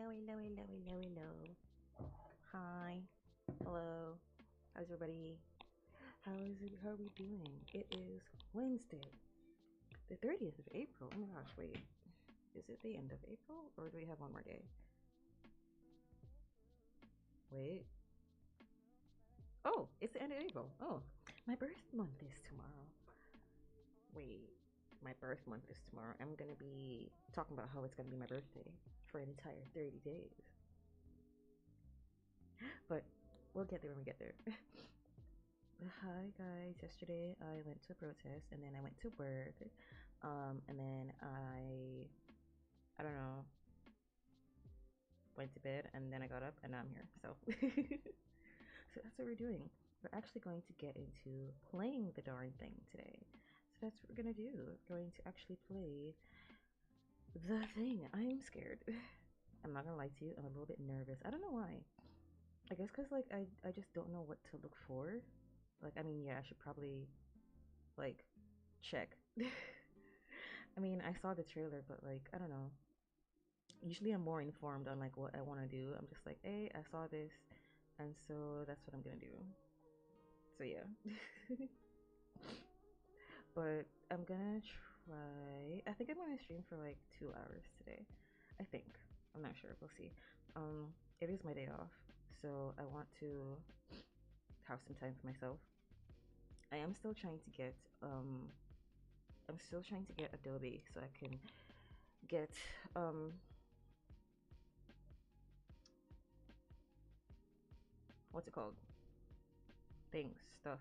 hello. Hi. Hello. How's everybody? How is it? How are we doing? It is Wednesday, the 30th of April. Oh my gosh, wait. Is it the end of April or do we have one more day? Wait. Oh, it's the end of April. Oh, my birth month is tomorrow. Wait. My birth month is tomorrow. I'm gonna be talking about how it's gonna be my birthday for an entire 30 days. But we'll get there when we get there. Hi guys, yesterday I went to a protest and then I went to work. And then I don't know, went to bed and then I got up and now I'm here. So so that's what we're doing. We're actually going to get into playing the darn thing today. So that's what we're gonna do. We're going to actually play the thing. I'm scared. I'm not gonna lie to you, I'm a little bit nervous. I don't know why. I guess because like I just don't know what to look for. Like I mean yeah, I should probably like check. I mean, I saw the trailer, but like, I don't know. Usually I'm more informed on like what I want to do. I'm just like, hey, I saw this, and so that's what I'm gonna do. So yeah. But I'm gonna try. I think I'm gonna stream for like 2 hours today. I think. I'm not sure. We'll see. It is my day off, so I want to have some time for myself. I am still trying to get I'm still trying to get Adobe so I can get what's it called? Things, stuff.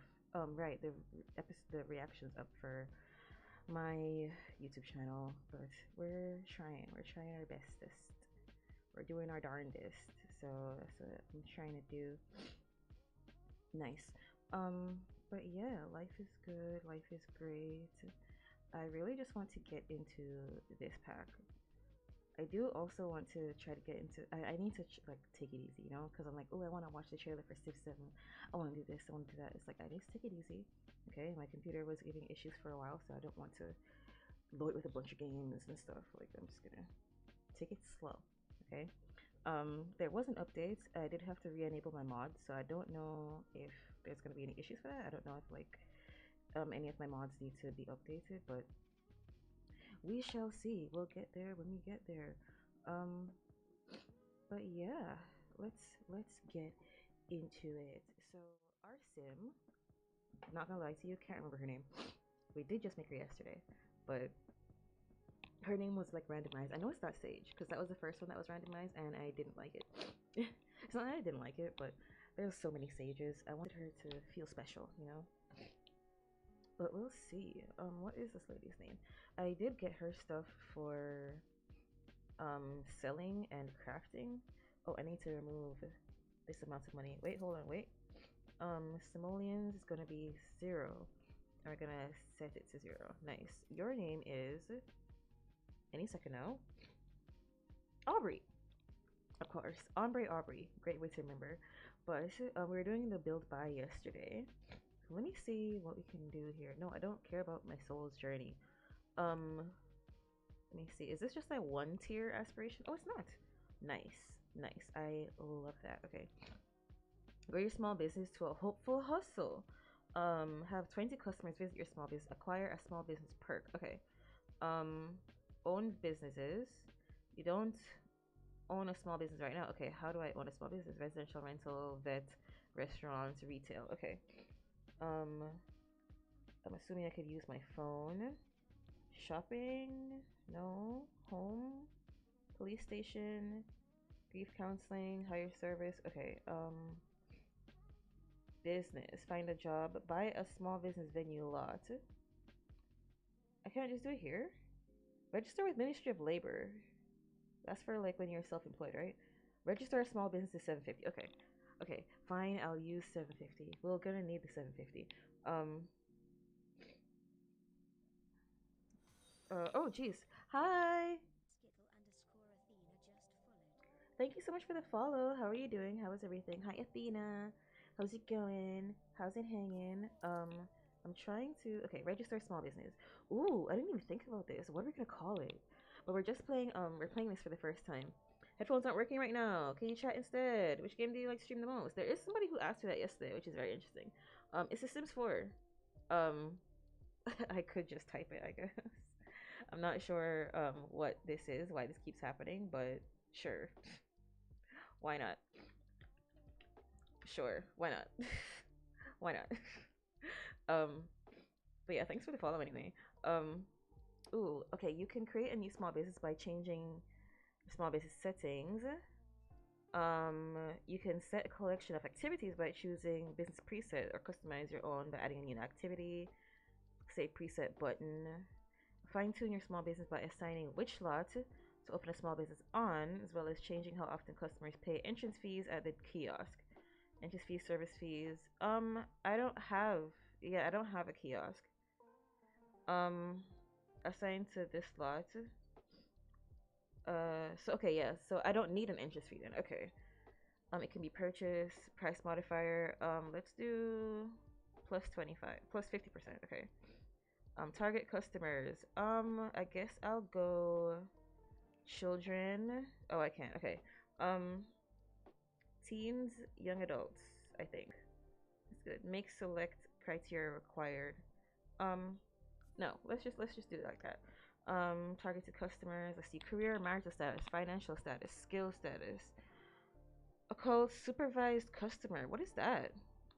Right, the reactions up for my YouTube channel, but we're trying. We're trying our bestest. We're doing our darndest. So that's what I'm trying to do. Nice. But yeah, life is good. Life is great. I really just want to get into this pack. I do also want to try to get into. I need to like take it easy, you know, because I'm like, oh, I want to watch the trailer for Civ 7. I want to do this. I want to do that. It's like I need to take it easy. Okay, my computer was giving issues for a while, so I don't want to load with a bunch of games and stuff. Like I'm just gonna take it slow. Okay. There was an update. I did have to re-enable my mods, so I don't know if there's gonna be any issues for that. I don't know if like any of my mods need to be updated, but we shall see. We'll get there when we get there. Um, but yeah, let's get into it. So our sim, not gonna lie to you, can't remember her name. We did just make her yesterday, but her name was like randomized. I know it's not Sage because that was the first one that was randomized, and I didn't like it. It's not that I didn't like it, but there's so many Sages. I wanted her to feel special, you know. But we'll see. What is this lady's name? I did get her stuff for selling and crafting. Oh, I need to remove this amount of money. Wait, hold on, wait. Simoleons is gonna be 0. And we're gonna set it to 0. Nice. Your name is any second now. Aubrey. Of course. Ombre Aubrey. Great way to remember. But we were doing the build by yesterday. Let me see what we can do here. No, I don't care about my soul's journey. Let me see. Is this just like 1 tier aspiration? Oh, it's not. Nice. Nice. I love that. Okay. Grow your small business to a hopeful hustle. Have 20 customers visit your small business. Acquire a small business perk. Okay. Own businesses. You don't own a small business right now. Okay, how do I own a small business? Residential, rental, vet, restaurants, retail. Okay. I'm assuming I could use my phone. Shopping? No. Home? Police station? Grief counseling? Hire service? Okay. Business. Find a job. Buy a small business venue lot. I can't just do it here. Register with Ministry of Labor. That's for like when you're self-employed, right? Register a small business is 750. Okay. Okay, fine, I'll use 750. We're gonna need the 750. Oh geez. Hi! Thank you so much for the follow. How are you doing? How is everything? Hi Athena. How's it going? How's it hanging? I'm trying to register a small business. Ooh, I didn't even think about this. What are we gonna call it? But we're just playing we're playing this for the first time. Headphones aren't working right now. Can you chat instead? Which game do you like to stream the most? There is somebody who asked me that yesterday, which is very interesting. It's The Sims 4. Um, I could just type it, I guess. I'm not sure what this is, why this keeps happening, but sure. Why not? Sure, why not? Why not? um, but yeah, thanks for the follow anyway. Um, ooh, okay, you can create a new small business by changing small business settings. You can set a collection of activities by choosing business preset or customize your own by adding a new activity. Say preset button. Fine tune your small business by assigning which slot to open a small business on, as well as changing how often customers pay entrance fees at the kiosk. Entrance fees, service fees. I don't have. Yeah, I don't have a kiosk. Um, assigned to this slot. So okay, yeah. So I don't need an entrance fee then. Okay. It can be purchased. Price modifier. Let's do plus 25, plus 50%. Okay. Target customers. I guess I'll go children. Oh, I can't. Okay. Um, teens, young adults. I think that's good. Make select criteria required. Um, no. Let's just do it like that. Targeted customers. Let's see. Career, marital status, financial status, skill status. A called supervised customer. What is that?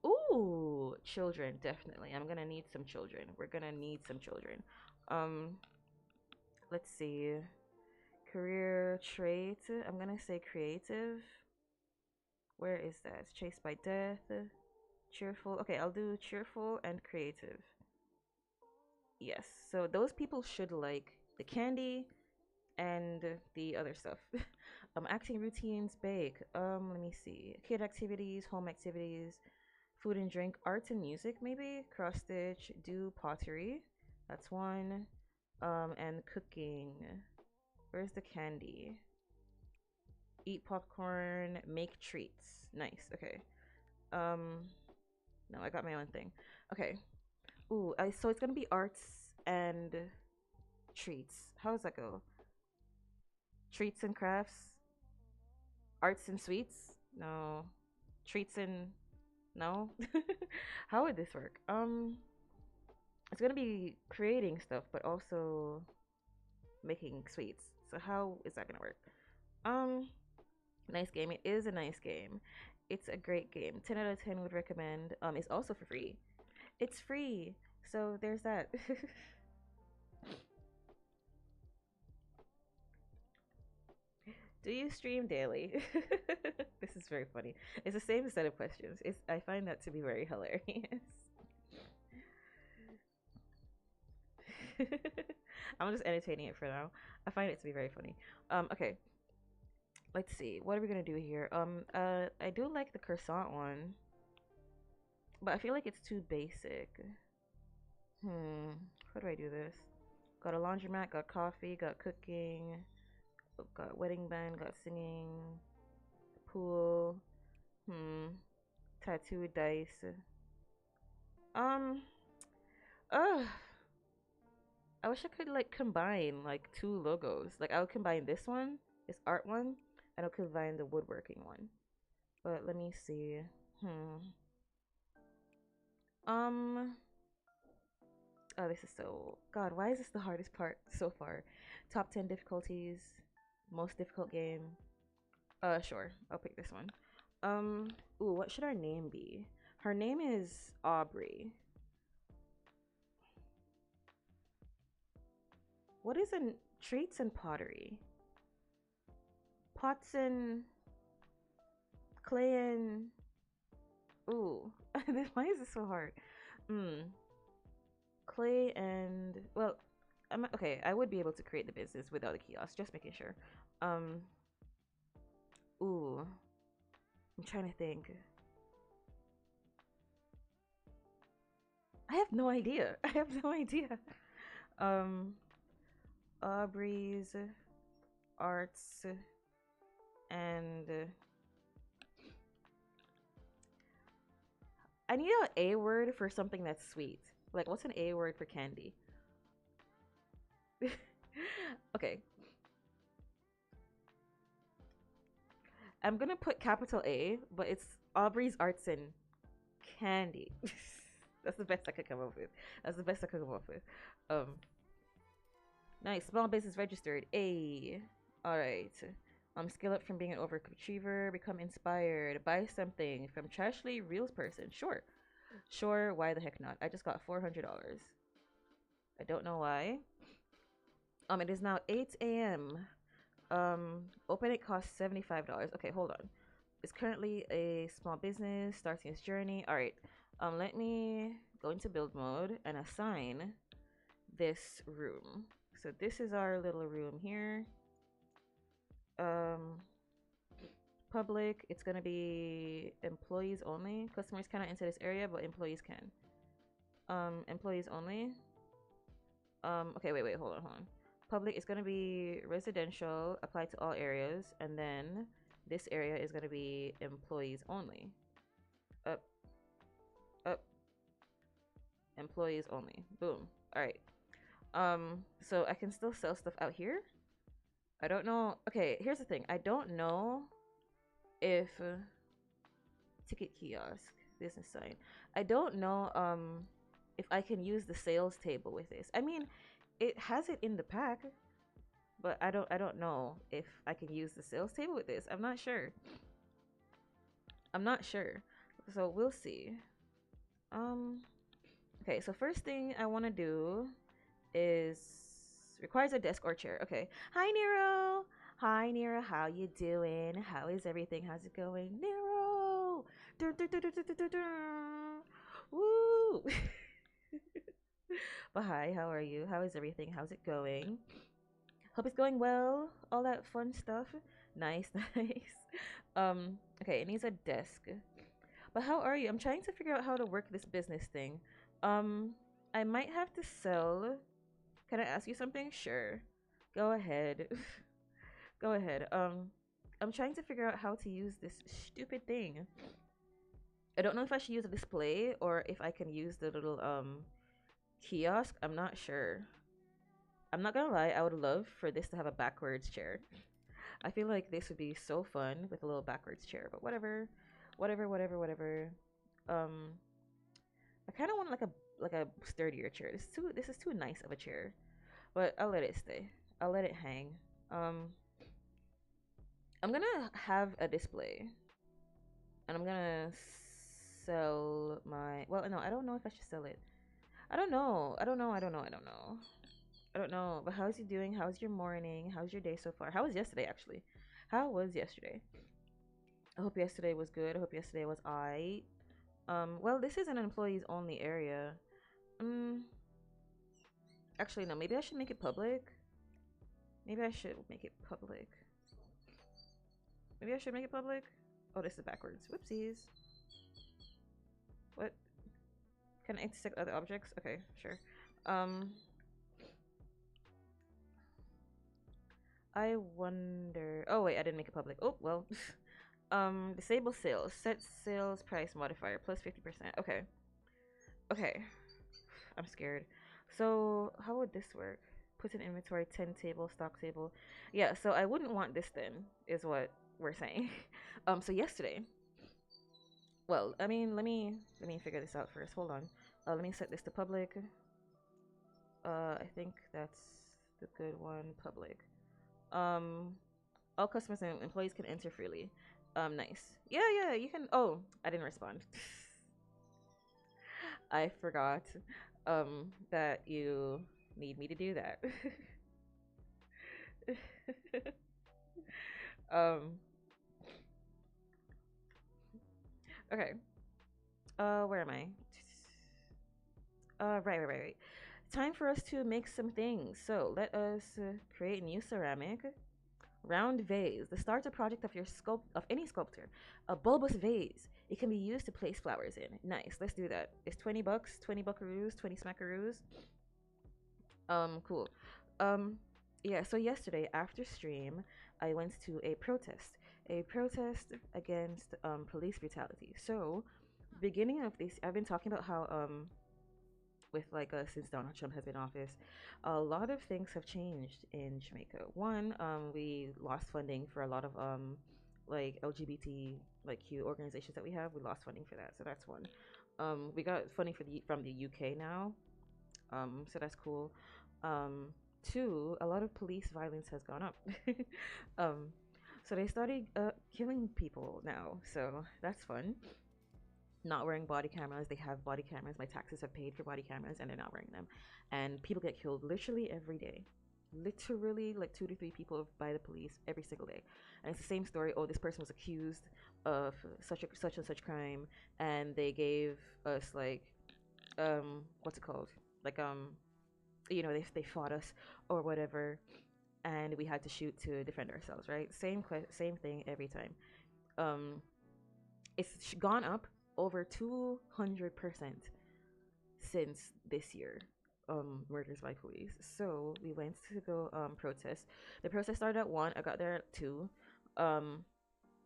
Ooh, children, definitely. I'm gonna need some children. We're gonna need some children. Um, let's see. Career trait. I'm gonna say creative. Where is that? Chased by death. Cheerful. Okay, I'll do cheerful and creative. Yes. So those people should like the candy and the other stuff. Acting routines, bake. Let me see. Kid activities, home activities, food and drink, arts and music, maybe cross stitch, do pottery. That's one. And cooking. Where's the candy? Eat popcorn, make treats. Nice. Okay. Um, no, I got my own thing. Okay. Ooh, so it's gonna be arts and treats. How does that go? Treats and crafts, arts and sweets. No, treats and no. How would this work? It's gonna be creating stuff, but also making sweets. So how is that gonna work? Um, nice game. It is a nice game. It's a great game. 10 out of 10 would recommend. It's also for free. It's free. So there's that. Do you stream daily? This is very funny. It's the same set of questions. I find that to be very hilarious. I'm just entertaining it for now. I find it to be very funny. Okay. Let's see. What are we gonna do here? I do like the croissant one, but I feel like it's too basic. How do I do this? Got a laundromat, got coffee, got cooking, got wedding band, got singing, pool, tattoo dice. Um, uh, I wish I could like combine like two logos. Like I'll combine this one, this art one, and I'll combine the woodworking one. But let me see. Hmm. Um. Oh, this is so. God, why is this the hardest part so far? Top 10 difficulties, most difficult game. Sure. I'll pick this one. Ooh, what should our name be? Her name is Aubrey. What is in treats and pottery? Pots and clay and ooh. Why is this so hard? Clay and well, okay. I would be able to create the business without a kiosk. Just making sure. Um. Ooh. I'm trying to think. I have no idea. I have no idea. Um. Aubrey's arts and I need an A word for something that's sweet. Like, what's an A word for candy? Okay. I'm gonna put capital A, but it's Aubrey's Arts and Candy. That's the best I could come up with. That's the best I could come up with. Um, nice. Small business registered. A. All right. Scale up from being an overachiever, become inspired, buy something from Trashly Reels person. Sure, sure. Why the heck not? I just got $400. I don't know why. It is now 8 a.m. Open it costs $75. Okay, hold on. It's currently a small business starting its journey. All right. Let me go into build mode and assign this room. So this is our little room here. Um, Public. It's gonna be employees only. Customers cannot enter this area, but employees can. Employees only. Okay, wait, hold on. Public is gonna be residential, apply to all areas, and then this area is gonna be employees only. Up, up, employees only. Boom. All right. So I can still sell stuff out here. I don't know. Okay, here's the thing. I don't know if ticket kiosk business sign. I don't know if I can use the sales table with this. I mean, it has it in the pack, but I don't know if I can use the sales table with this. I'm not sure. I'm not sure. So we'll see. Um okay, so first thing I want to do is requires a desk or chair. Okay. Hi Nero. Hi Nero, how you doing? How is everything? How's it going? Nero. Dun, dun, dun, dun, dun, dun, dun, dun. Woo. But hi, how are you? How is everything? How's it going? Hope it's going well. All that fun stuff. Nice, nice. Okay, it needs a desk. But how are you? I'm trying to figure out how to work this business thing. Um, I might have to sell. Can I ask you something? Sure. Go ahead. Go ahead. I'm trying to figure out how to use this stupid thing. I don't know if I should use a display or if I can use the little kiosk. I'm not sure. I'm not gonna lie, I would love for this to have a backwards chair. I feel like this would be so fun with a little backwards chair, but whatever. Whatever. Um I kinda want like a sturdier chair. This is too nice of a chair. But I'll let it stay. I'll let it hang. Um I'm gonna have a display. And I'm gonna sell my well no, I don't know if I should sell it. I don't know. But how's you doing? How's your morning? How's your day so far? How was yesterday actually? How was yesterday? I hope yesterday was good. I hope yesterday was I. Well, this is an employees only area. Um, Actually, no. Maybe I should make it public. Maybe I should make it public. Maybe I should make it public. Oh, this is backwards. Whoopsies. What? Can I intersect other objects? Okay, sure. Um, I wonder. Oh wait, I didn't make it public. Oh well. Disable sales. Set sales price modifier plus 50%. Okay. Okay. I'm scared. So how would this work? Put in inventory 10 table, stock table. Yeah, so I wouldn't want this then, is what we're saying. So yesterday. Well, I mean, let me figure this out first. Hold on. Let me set this to public. I think that's the good one. Public. Um, all customers and employees can enter freely. Nice. Yeah, you can. Oh, I didn't respond. I forgot that you need me to do that. um okay. Where am I? Right. Time for us to make some things. So let us create new ceramic. Round vase, the starter project of your any sculptor. A bulbous vase. It can be used to place flowers in. Nice. Let's do that. It's 20 bucks, 20 buckaroos, 20 smackaroos. Cool. Um, yeah, so yesterday after stream, I went to a protest against police brutality. So, beginning of this, I've been talking about how with like since Donald Trump has been in office, a lot of things have changed in Jamaica. One, we lost funding for a lot of like LGBT like Q organizations that we have, we lost funding for that. So that's one. We got funding for the from the UK now. So that's cool. Um, Two, a lot of police violence has gone up. um, so they started killing people now. So that's fun. Not wearing body cameras. They have body cameras. My taxes have paid for body cameras, and they're not wearing them. And people get killed literally every day. Literally, like 2 to 3 people by the police every single day, and it's the same story. Oh, this person was accused of such and such crime, and they gave us like what's it called? Like they fought us or whatever, and we had to shoot to defend ourselves. Right? Same thing every time. Um, it's gone up over 200% since this year. Murders by police. So we went to go protest. The protest started at 1. I got there at 2. Um,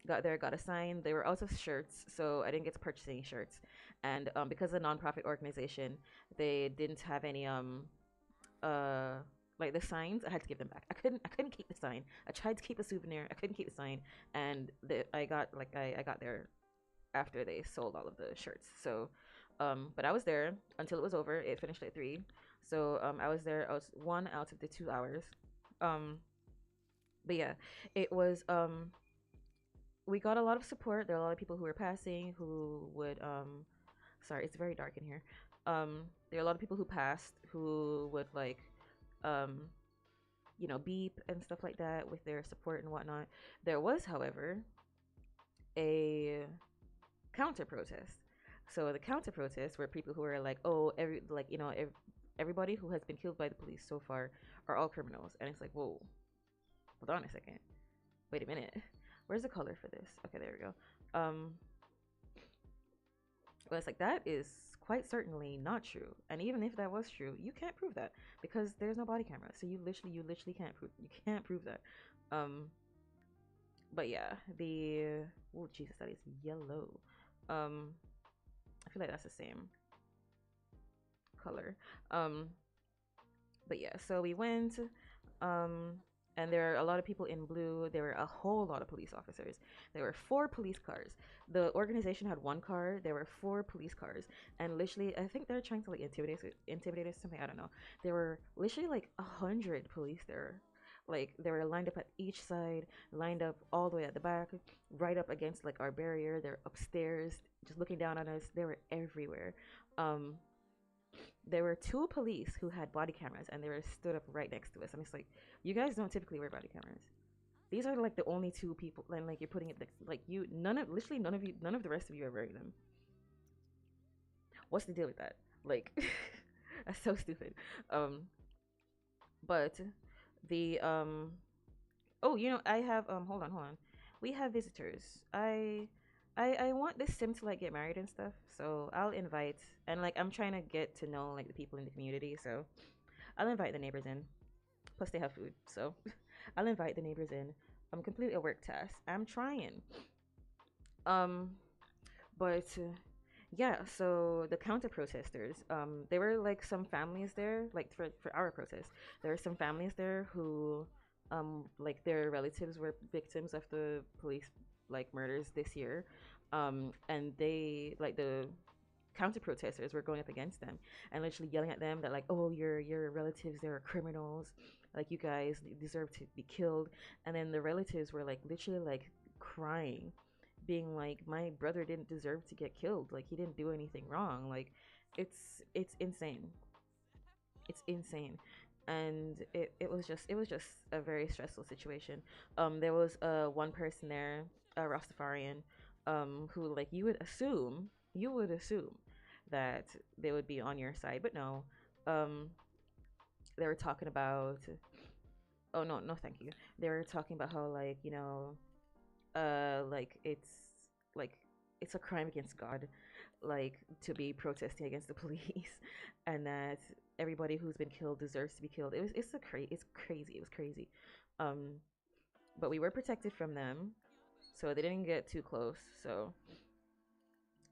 got there, got a sign. They were out of shirts, so I didn't get to purchase any shirts. And because of a nonprofit organization, they didn't have any uh like the signs. I had to give them back. I couldn't keep the sign. I tried to keep a souvenir. I couldn't keep the sign, and I got there after they sold all of the shirts. So, but I was there until it was over. It finished at 3. So I was there. I was 1 out of the 2 hours. Um, but yeah, it was. We got a lot of support. There are a lot of people who were passing who would. Sorry, it's very dark in here. There are a lot of people who passed who would like, um, beep and stuff like that with their support and whatnot. There was, however, a counter protest. So the counter protests were people who were like, oh, everybody who has been killed by the police so far are all criminals, and it's like, whoa, hold on a second, wait a minute, where's the color for this? Okay, there we go. But it's like that is quite certainly not true, and even if that was true, you can't prove that because there's no body camera. So you literally can't prove that. Um, but yeah, the oh Jesus, that is yellow. Um, I feel like that's the same color. Um, but yeah, so we went, um, and there are a lot of people in blue. There were a whole lot of police officers. There were 4 police cars. The organization had 1 car. There were 4 police cars, and literally, I think they're trying to like intimidate us, something. I don't know. There were literally like 100 police there. Like they were lined up at each side, lined up all the way at the back, right up against like our barrier. They're upstairs, just looking down on us. They were everywhere. Um, there were 2 police who had body cameras, and they were stood up right next to us. And it's like, you guys don't typically wear body cameras. These are like the only 2 people, and like you're putting it like you, literally none of you, none of the rest of you are wearing them. What's the deal with that? Like, that's so stupid. Um, but the oh, I have hold on. We have visitors. I want this sim to like get married and stuff. So I'll invite, and like I'm trying to get to know like the people in the community. So I'll invite the neighbors in. Plus they have food. So I'll invite the neighbors in. I'm completely a work task. I'm trying. Um but yeah, so the counter protesters, there were like some families there, like for our protest. There were some families there who like their relatives were victims of the police like murders this year. And they like the counter protesters were going up against them and literally yelling at them that like, oh, your relatives, they're criminals, like you guys deserve to be killed. And then the relatives were like literally like crying, being like, my brother didn't deserve to get killed, like he didn't do anything wrong. Like it's insane. It's insane. And it was just a very stressful situation. There was one person there, a Rastafarian, who like you would assume that they would be on your side, but no. Um, they were talking about, oh no, no, thank you. They were talking about how like like like it's a crime against God, like to be protesting against the police, and that everybody who's been killed deserves to be killed. It's crazy. It was crazy. Um, but we were protected from them, so they didn't get too close. So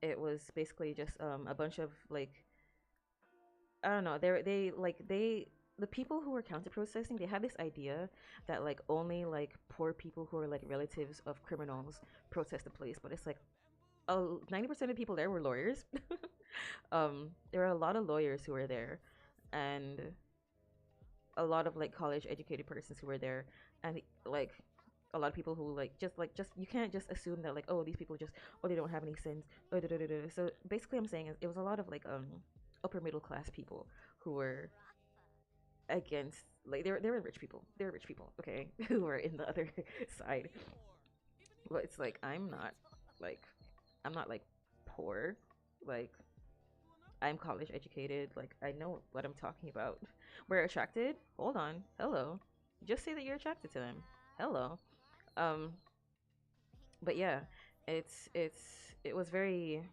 it was basically just a bunch of like, I don't know. They the people who were counter protesting, they had this idea that like only like poor people who are like relatives of criminals protest the police, but it's like, oh, 90% of people there were lawyers. There were a lot of lawyers who were there, and a lot of like college educated persons who were there, and like a lot of people who like just you can't just assume that like, oh, these people just, oh, they don't have any sins, oh, da, da, da, da. So basically I'm saying it was a lot of like upper middle class people who were against, like, they were rich people, they were rich people, okay, who were in the other side. But it's like like I'm not like poor, like I'm college educated, like I know what I'm talking about. We're attracted, hold on, hello, just say that you're attracted to them, hello. um but yeah, it's it was very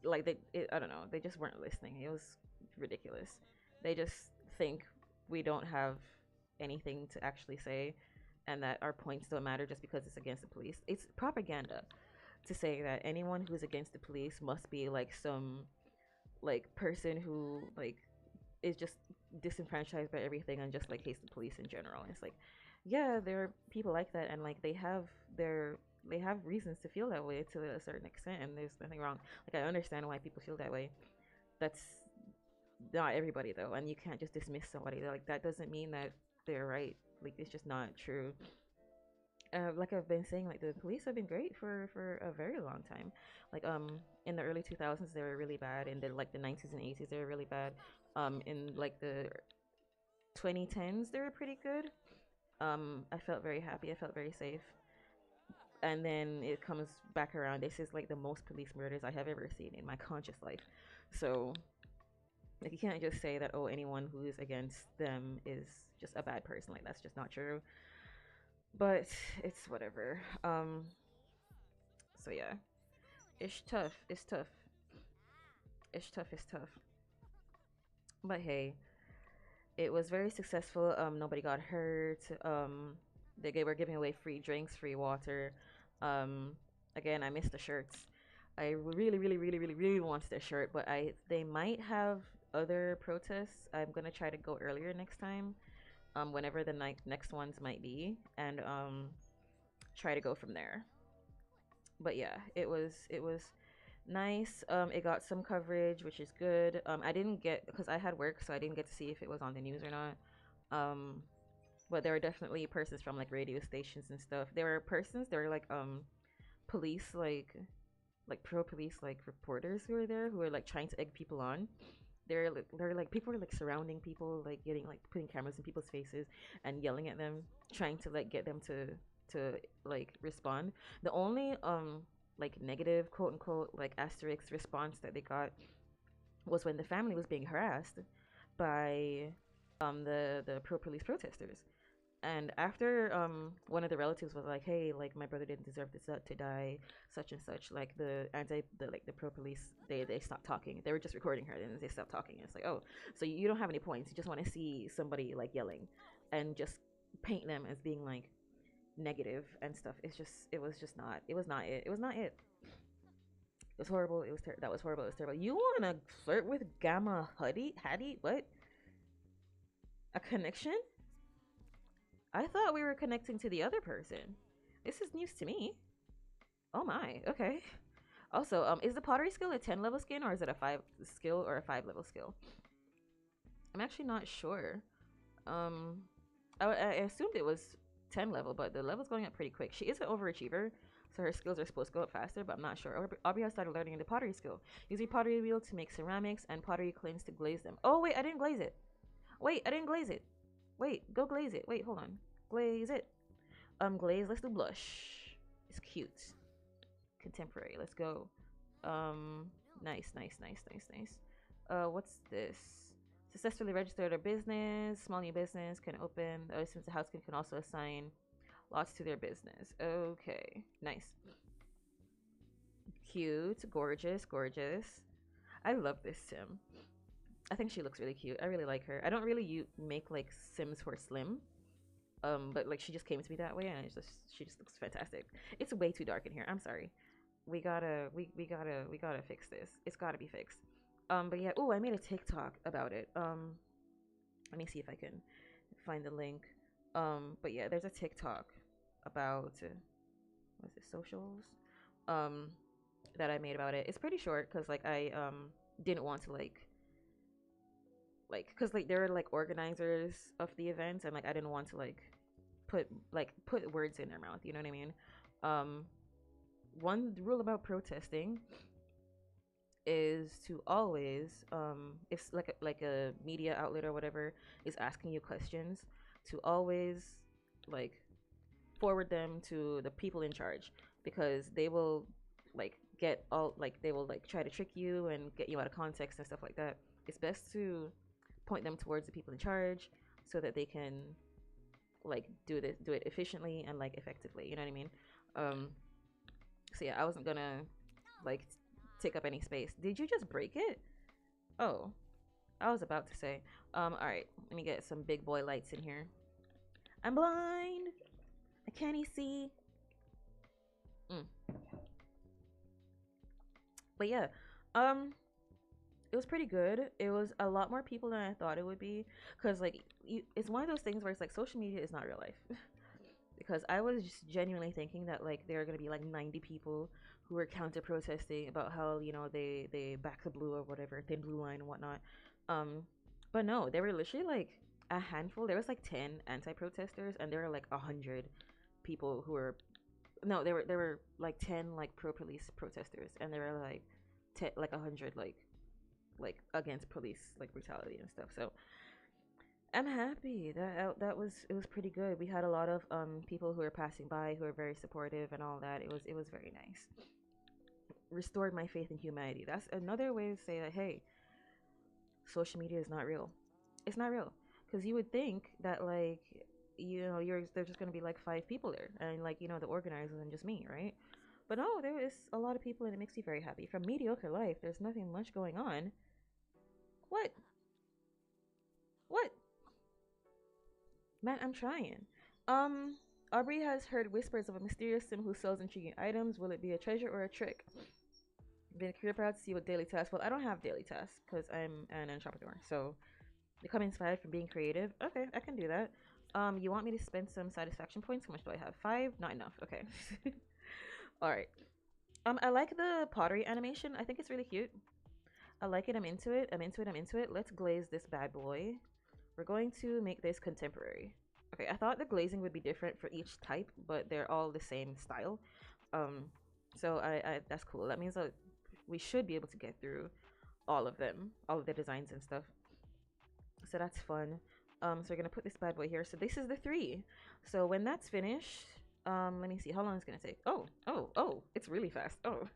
like I don't know, they just weren't listening. It was ridiculous. They just think we don't have anything to actually say, and that our points don't matter just because it's against the police. It's propaganda to say that anyone who's against the police must be like some like person who like is just disenfranchised by everything and just like hates the police in general. And it's like, yeah, there are people like that, and like they have reasons to feel that way to a certain extent, and there's nothing wrong. Like I understand why people feel that way. That's not everybody though, and you can't just dismiss somebody. Like that doesn't mean that they're right. Like it's just not true. Like I've been saying, like the police have been great for a very long time. Like in the early 2000s they were really bad, in the like the 90s and 80s they were really bad. In like the 2010s they were pretty good. I felt very happy, I felt very safe. And then it comes back around. This is like the most police murders I have ever seen in my conscious life. So like you can't just say that, oh, anyone who is against them is just a bad person. Like that's just not true. But it's whatever. So yeah, it's tough. It's tough. It's tough. It's tough. But hey, it was very successful. Nobody got hurt. They were giving away free drinks, free water. Um, again, I missed the shirts. I really, really, really, really, really want their shirt, but they might have other protests. I'm gonna try to go earlier next time. Whenever the next ones might be, and try to go from there. But yeah, it was nice. It got some coverage, which is good. I didn't get, because I had work, so I didn't get to see if it was on the news or not. Um, but there were definitely persons from like radio stations and stuff. There were persons. There were like police, like pro police, like reporters who were there, who were like trying to egg people on. They're like people were like surrounding people, like getting like putting cameras in people's faces and yelling at them, trying to like get them to like respond. The only like negative, quote unquote, like asterisk response that they got was when the family was being harassed by the pro police protesters. And after one of the relatives was like, hey, like my brother didn't deserve to die, such and such, like the pro police, they stopped talking. They were just recording her, and they stopped talking. And it's like, oh, so you don't have any points, you just want to see somebody like yelling and just paint them as being like negative and stuff. It was just not, it was not it, it was not it. It was horrible. That was horrible. It was terrible. You want to flirt with Gamma Hattie? What? A connection? I thought we were connecting to the other person. This is news to me. Oh my. Okay. Also, is the pottery skill a 10 level skill, or is it a 5 skill or a 5 level skill? I'm actually not sure. Um, I assumed it was 10 level, but the level's going up pretty quick. She is an overachiever, so her skills are supposed to go up faster, but I'm not sure. Aubrey has started learning the pottery skill. Use your pottery wheel to make ceramics and pottery clays to glaze them. Oh, wait, I didn't glaze it. Wait, I didn't glaze it. Wait, go glaze it. Wait, hold on. Glaze it. Glaze, let's do blush. It's cute. Contemporary, let's go. Nice, nice, nice, nice, nice. What's this? Successfully registered a business. Small new business can open. Since the house can also assign lots to their business. Okay, nice. Cute, gorgeous, gorgeous. I love this sim. I think she looks really cute. I really like her. I don't really make like sims who are slim. But like she just came to me that way, and she just looks fantastic. It's way too dark in here. I'm sorry. We gotta fix this. It's gotta be fixed. But yeah. Oh, I made a TikTok about it. Let me see if I can find the link. But yeah, there's a TikTok about what's it, socials, um, that I made about it. It's pretty short because like I didn't want to like because like there were like organizers of the event and like I didn't want to put words in their mouth. You know what I mean? Um, one rule about protesting is to always if like a media outlet or whatever is asking you questions, to always like forward them to the people in charge, because they will like get all like they will like try to trick you and get you out of context and stuff like that. It's best to point them towards the people in charge so that they can like do it efficiently and like effectively, you know what I mean? um so yeah, I wasn't gonna like take up any space. Did you just break it? Oh, I was about to say. All right, let me get some big boy lights in here. I'm blind. I can't see. Mm. But yeah, um, it was pretty good. It was a lot more people than I thought it would be, cause like it's one of those things where it's like social media is not real life. Because I was just genuinely thinking that like there are gonna be like 90 people who were counter protesting about how they back the blue or whatever, thin blue line and whatnot. Um, but no, there were literally like a handful. There was like 10 anti-protesters, and there were like 100 people who were no, there were like 10 like pro-police protesters, and there were like 10 like 100 like against police like brutality and stuff. So I'm happy that that was it was pretty good. We had a lot of people who were passing by who were very supportive and all that. It was very nice. Restored my faith in humanity. That's another way to say that hey, social media is not real. It's not real, because you would think that like there's just gonna be like 5 people there and like the organizers and just me, right? But no, there is a lot of people and it makes me very happy. From mediocre life, there's nothing much going on. What? What? Man, I'm trying. Um, Aubrey has heard whispers of a mysterious sim who sells intriguing items. Will it be a treasure or a trick? Been a career path to see what daily tasks. Well, I don't have daily tasks because I'm an entrepreneur. So become inspired from being creative. Okay, I can do that. You want me to spend some satisfaction points? How much do I have? 5? Not enough. Okay. All right. I like the pottery animation. I think it's really cute. I like it. I'm into it. I'm into it. I'm into it. Let's glaze this bad boy. We're going to make this contemporary. Okay, I thought the glazing would be different for each type, but they're all the same style. Um, so I that's cool. That means that we should be able to get through all of them, all of the designs and stuff. So that's fun. So we're gonna put this bad boy here. So this is the 3. So when that's finished, let me see how long it's gonna take. Oh, it's really fast. Oh,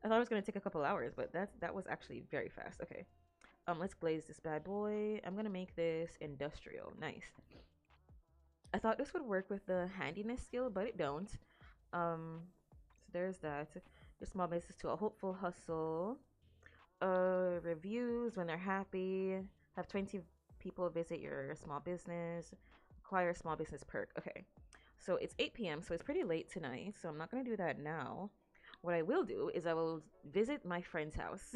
I thought it was gonna take a couple hours, but that was actually very fast. Okay. Let's glaze this bad boy. I'm gonna make this industrial. Nice. I thought this would work with the handiness skill, but it don't. So there's that. Your small business to a hopeful hustle. Reviews when they're happy. Have 20 people visit your small business. Acquire a small business perk. Okay. So it's 8 p.m., so it's pretty late tonight, so I'm not gonna do that now. What I will do is I will visit my friend's house,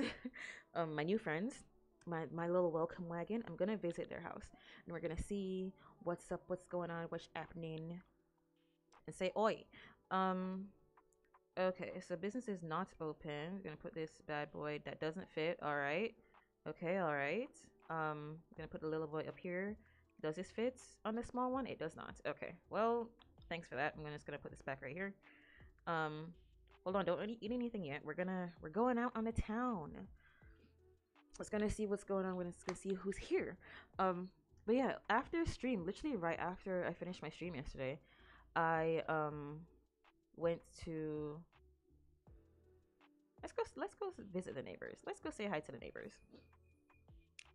my new friends, my little welcome wagon. I'm gonna visit their house, and we're gonna see what's up, what's going on, what's happening, and say oi. Um, okay, so business is not open. We're gonna put this bad boy that doesn't fit. All right. Okay, all right. I'm gonna put the little boy up here. Does this fit on the small one? It does not. Okay. Well, thanks for that. I'm just gonna put this back right here. Um, hold on. Don't eat anything yet. We're going out on the town. Let's gonna see what's going on. We're gonna see who's here. But yeah, after stream, literally right after I finished my stream yesterday, I went to let's go visit the neighbors. Let's go say hi to the neighbors.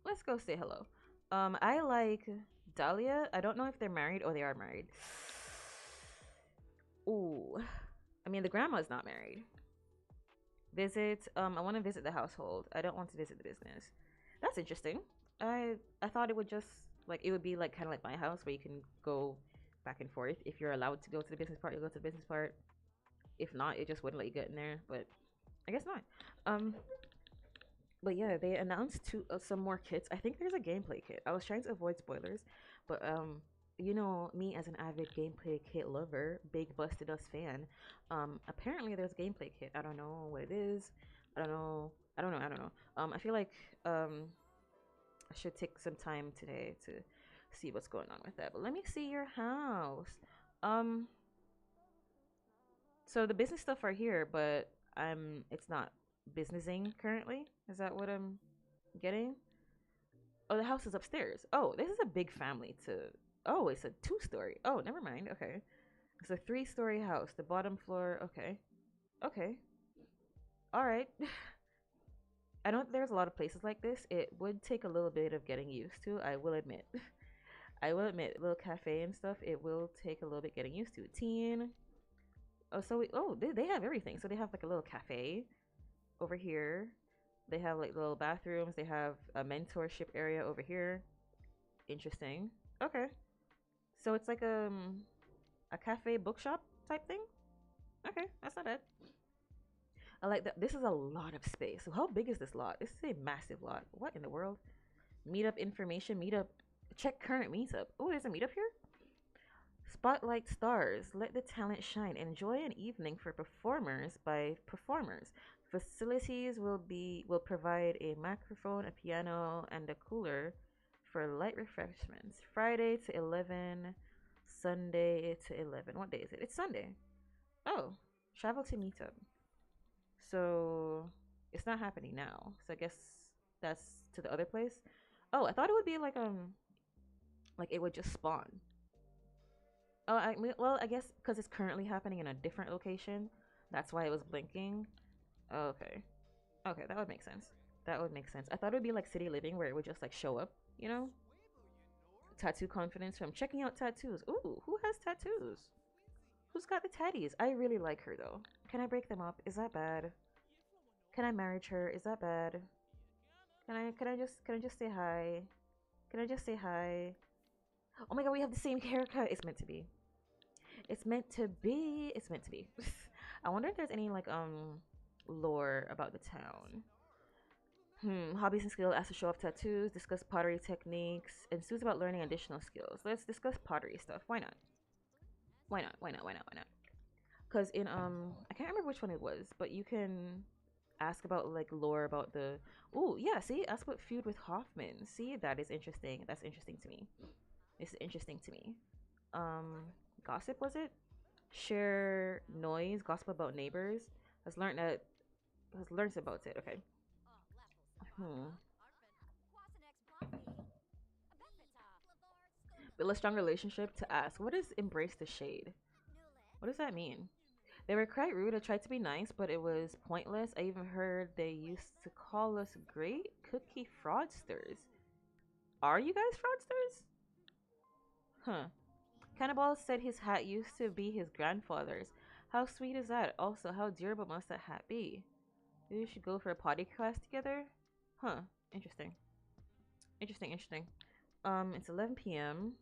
Let's go say hello. I like Dahlia. I don't know if they're married or they are married. Ooh, I mean the grandma's not married. Visit. I want to visit the household. I don't want to visit the business. That's interesting. I thought it would just like it would be like kind of like my house where you can go back and forth. If you're allowed to go to the business part, you go to the business part. If not, it just wouldn't let you get in there. But I guess not. Um, But yeah, they announced some more kits. I think there's a gameplay kit. I was trying to avoid spoilers, but you know me as an avid gameplay kit lover, big Busted Us fan. Apparently there's a gameplay kit. I don't know what it is. I don't know. I don't know. I don't know. I feel like I should take some time today to see what's going on with that. But let me see your house. Um, so the business stuff are here, but it's not businessing currently. Is that what I'm getting? Oh, the house is upstairs. Oh, this is a big family to. Oh, it's a two-story. Oh, never mind. Okay. It's a three-story house. The bottom floor. Okay. Okay. All right. I don't. There's a lot of places like this. It would take a little bit of getting used to. I will admit. I will admit, little cafe and stuff. It will take a little bit getting used to. Teen. Oh, so they have everything. So they have like a little cafe over here. They have like little bathrooms. They have a mentorship area over here. Interesting. Okay. So it's like a cafe bookshop type thing. Okay, that's not bad. I like that. This is a lot of space. So how big is this lot? This is a massive lot. What in the world? Meetup information. Meetup. Check current meetup. Oh, there's a meetup here. Spotlight stars. Let the talent shine. Enjoy an evening for performers by performers. Facilities will provide a microphone, a piano, and a cooler for light refreshments. Friday to 11, Sunday to 11. What day is it? It's Sunday. Oh, travel to meetup. So it's not happening now. So I guess that's to the other place. Oh, I thought it would be like it would just spawn. Oh, well, I guess because it's currently happening in a different location, that's why it was blinking. Okay, okay, that would make sense. That would make sense. I thought it would be like City Living where it would just like show up, you know? Tattoo confidence from checking out tattoos. Ooh, who has tattoos? Who's got the tatties? I really like her though. Can I break them up? Is that bad? Can I marriage her? Is that bad? Can I just say hi? Can I just say hi? Oh my god, we have the same haircut. It's meant to be. It's meant to be. It's meant to be. I wonder if there's any like lore about the town. Hobbies and skills. Ask to show off tattoos. Discuss pottery techniques. Ensues about learning additional skills. Let's discuss pottery stuff. Why not? Why not? Why not? Why not? Why not? Because in I can't remember which one it was, but you can ask about like lore about the. Oh yeah, see, ask about feud with Hoffman. See, that is interesting. That's interesting to me. This is interesting to me. Um, Gossip was it? Share noise, gossip about neighbors. Has learned that has learned about it. Okay. Hmm. Build a strong relationship to ask. What does embrace the shade? What does that mean? They were quite rude. I tried to be nice, but it was pointless. I even heard they used to call us great cookie fraudsters. Are you guys fraudsters? Huh. Cannibal said his hat used to be his grandfather's. How sweet is that? Also, how durable must that hat be? Maybe we should go for a potty class together? Huh. Interesting. Interesting, interesting. It's 11 p.m.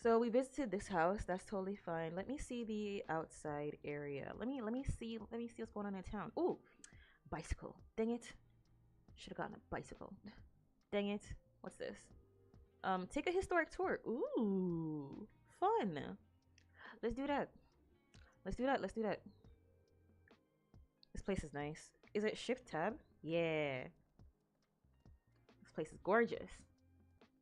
So we visited this house. That's totally fine. Let me see the outside area. Let me see what's going on in town. Ooh, bicycle. Dang it. Should have gotten a bicycle. Dang it. What's this? Take a historic tour. Ooh, fun. Let's do that. Let's do that. Let's do that. This place is nice. Is it shift tab? Yeah. This place is gorgeous.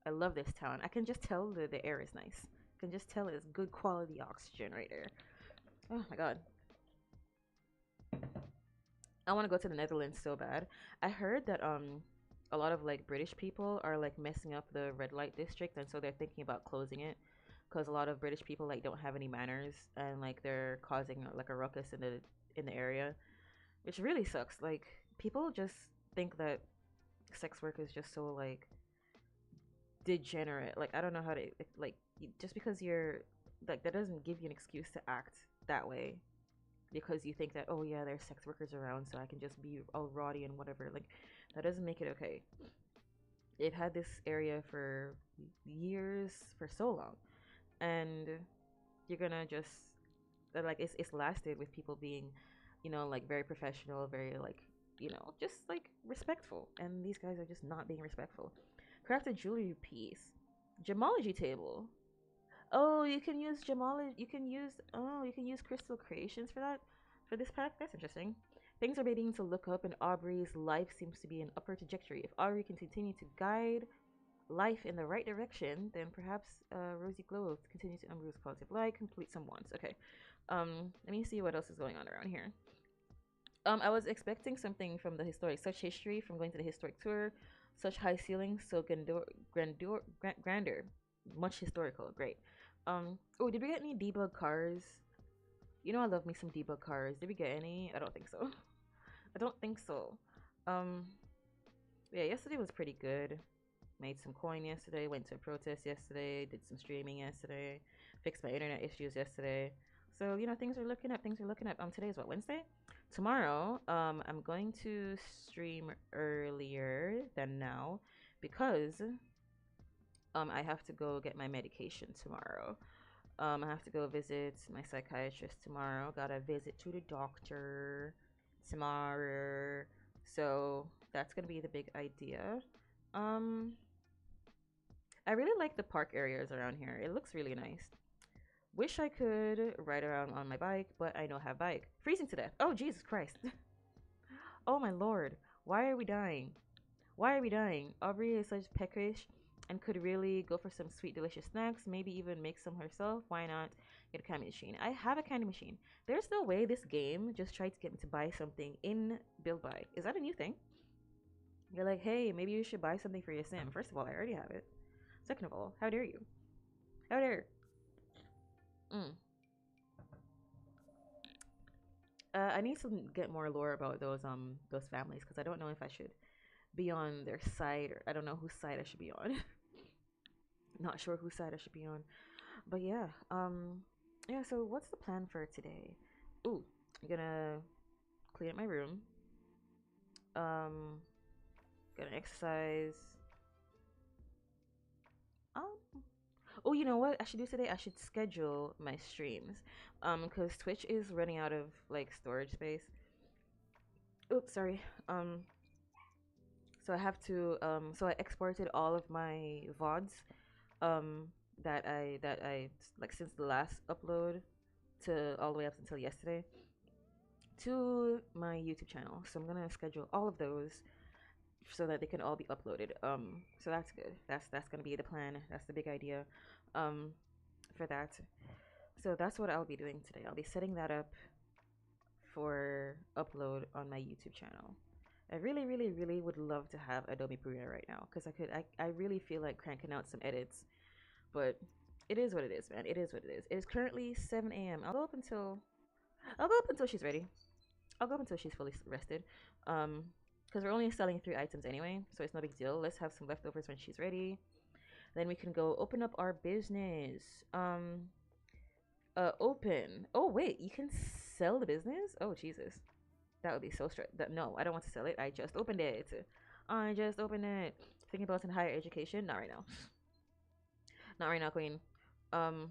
I love this town. I can just tell the air is nice. I can just tell it's good quality oxygen right there. Oh my god. I want to go to the Netherlands so bad. I heard that a lot of like British people are like messing up the red light district, and so they're thinking about closing it because a lot of British people like don't have any manners, and like they're causing like a ruckus in the area, which really sucks. Like people just think that sex work is just so like degenerate. Like I don't know how to like just because you're like that doesn't give you an excuse to act that way because you think that oh yeah there's sex workers around so I can just be all rowdy and whatever. Like that doesn't make it okay. They've had this area for years for so long, and you're gonna just like it's lasted with people being, you know, like very professional, very like just like respectful. And these guys are just not being respectful. Craft a jewelry piece. Gemology table. Oh, you can use gemology. You can use crystal creations for that. For this pack, that's interesting. Things are beginning to look up, and Aubrey's life seems to be an upward trajectory. If Aubrey can continue to guide life in the right direction, then perhaps Rosy Glow will continue to improve quality of life, complete some wants. Okay. Let me see what else is going on around here. I was expecting something from the historic, such history from going to the historic tour, such high ceilings, so grander, much historical. Great. Oh, did we get any debug cars? You know, I love me some debug cars. Did we get any? I don't think so. I don't think so. Um, yeah, yesterday was pretty good. Made some coin yesterday. Went to a protest yesterday. Did some streaming yesterday. Fixed my internet issues yesterday. So things are looking up. Things are looking up. Today is what, Wednesday? Tomorrow, I'm going to stream earlier than now because I have to go get my medication tomorrow. I have to go visit my psychiatrist tomorrow. Got a visit to the doctor tomorrow. So that's gonna be the big idea. Um, I really like the park areas around here. It looks really nice. Wish I could ride around on my bike, but I don't have bike. Freezing to death. Oh, Jesus Christ. Oh my lord. Why are we dying? Why are we dying? Aubrey is such peckish and could really go for some sweet, delicious snacks. Maybe even make some herself. Why not get a candy machine? I have a candy machine. There's no way this game just tried to get me to buy something in Build Buy. Is that a new thing? You're like, hey, maybe you should buy something for your sim. First of all, I already have it. Second of all, how dare you? How dare? Mm. I need to get more lore about those families because I don't know if I should be on their side or I don't know whose side I should be on. Not sure whose side I should be on. But yeah, so what's the plan for today? Ooh, I'm gonna clean up my room. Um gonna exercise. Um Oh, you know what I should do today? I should schedule my streams. Because Twitch is running out of like storage space. Oops, sorry. So I have to so I exported all of my VODs um that I like since the last upload to all the way up until yesterday to my YouTube channel. So I'm gonna schedule all of those so that they can all be uploaded. So that's good. That's gonna be the plan. That's the big idea for that. So that's what I'll be doing today. I'll be setting that up for upload on my YouTube channel. I really, really, really would love to have Adobe Premiere right now because I really feel like cranking out some edits, but it is what it is, man. It is what it is. It is currently 7 a.m. I'll go up until she's ready. I'll go up until she's fully rested. Um, because we're only selling 3 items anyway, so it's no big deal. Let's have some leftovers when she's ready. Then we can go open up our business. Open. Oh wait, you can sell the business? Oh Jesus. That would be so stressed. No, I don't want to sell it. I just opened it. I just opened it. Thinking about in higher education? Not right now. Not right now, Queen. Um,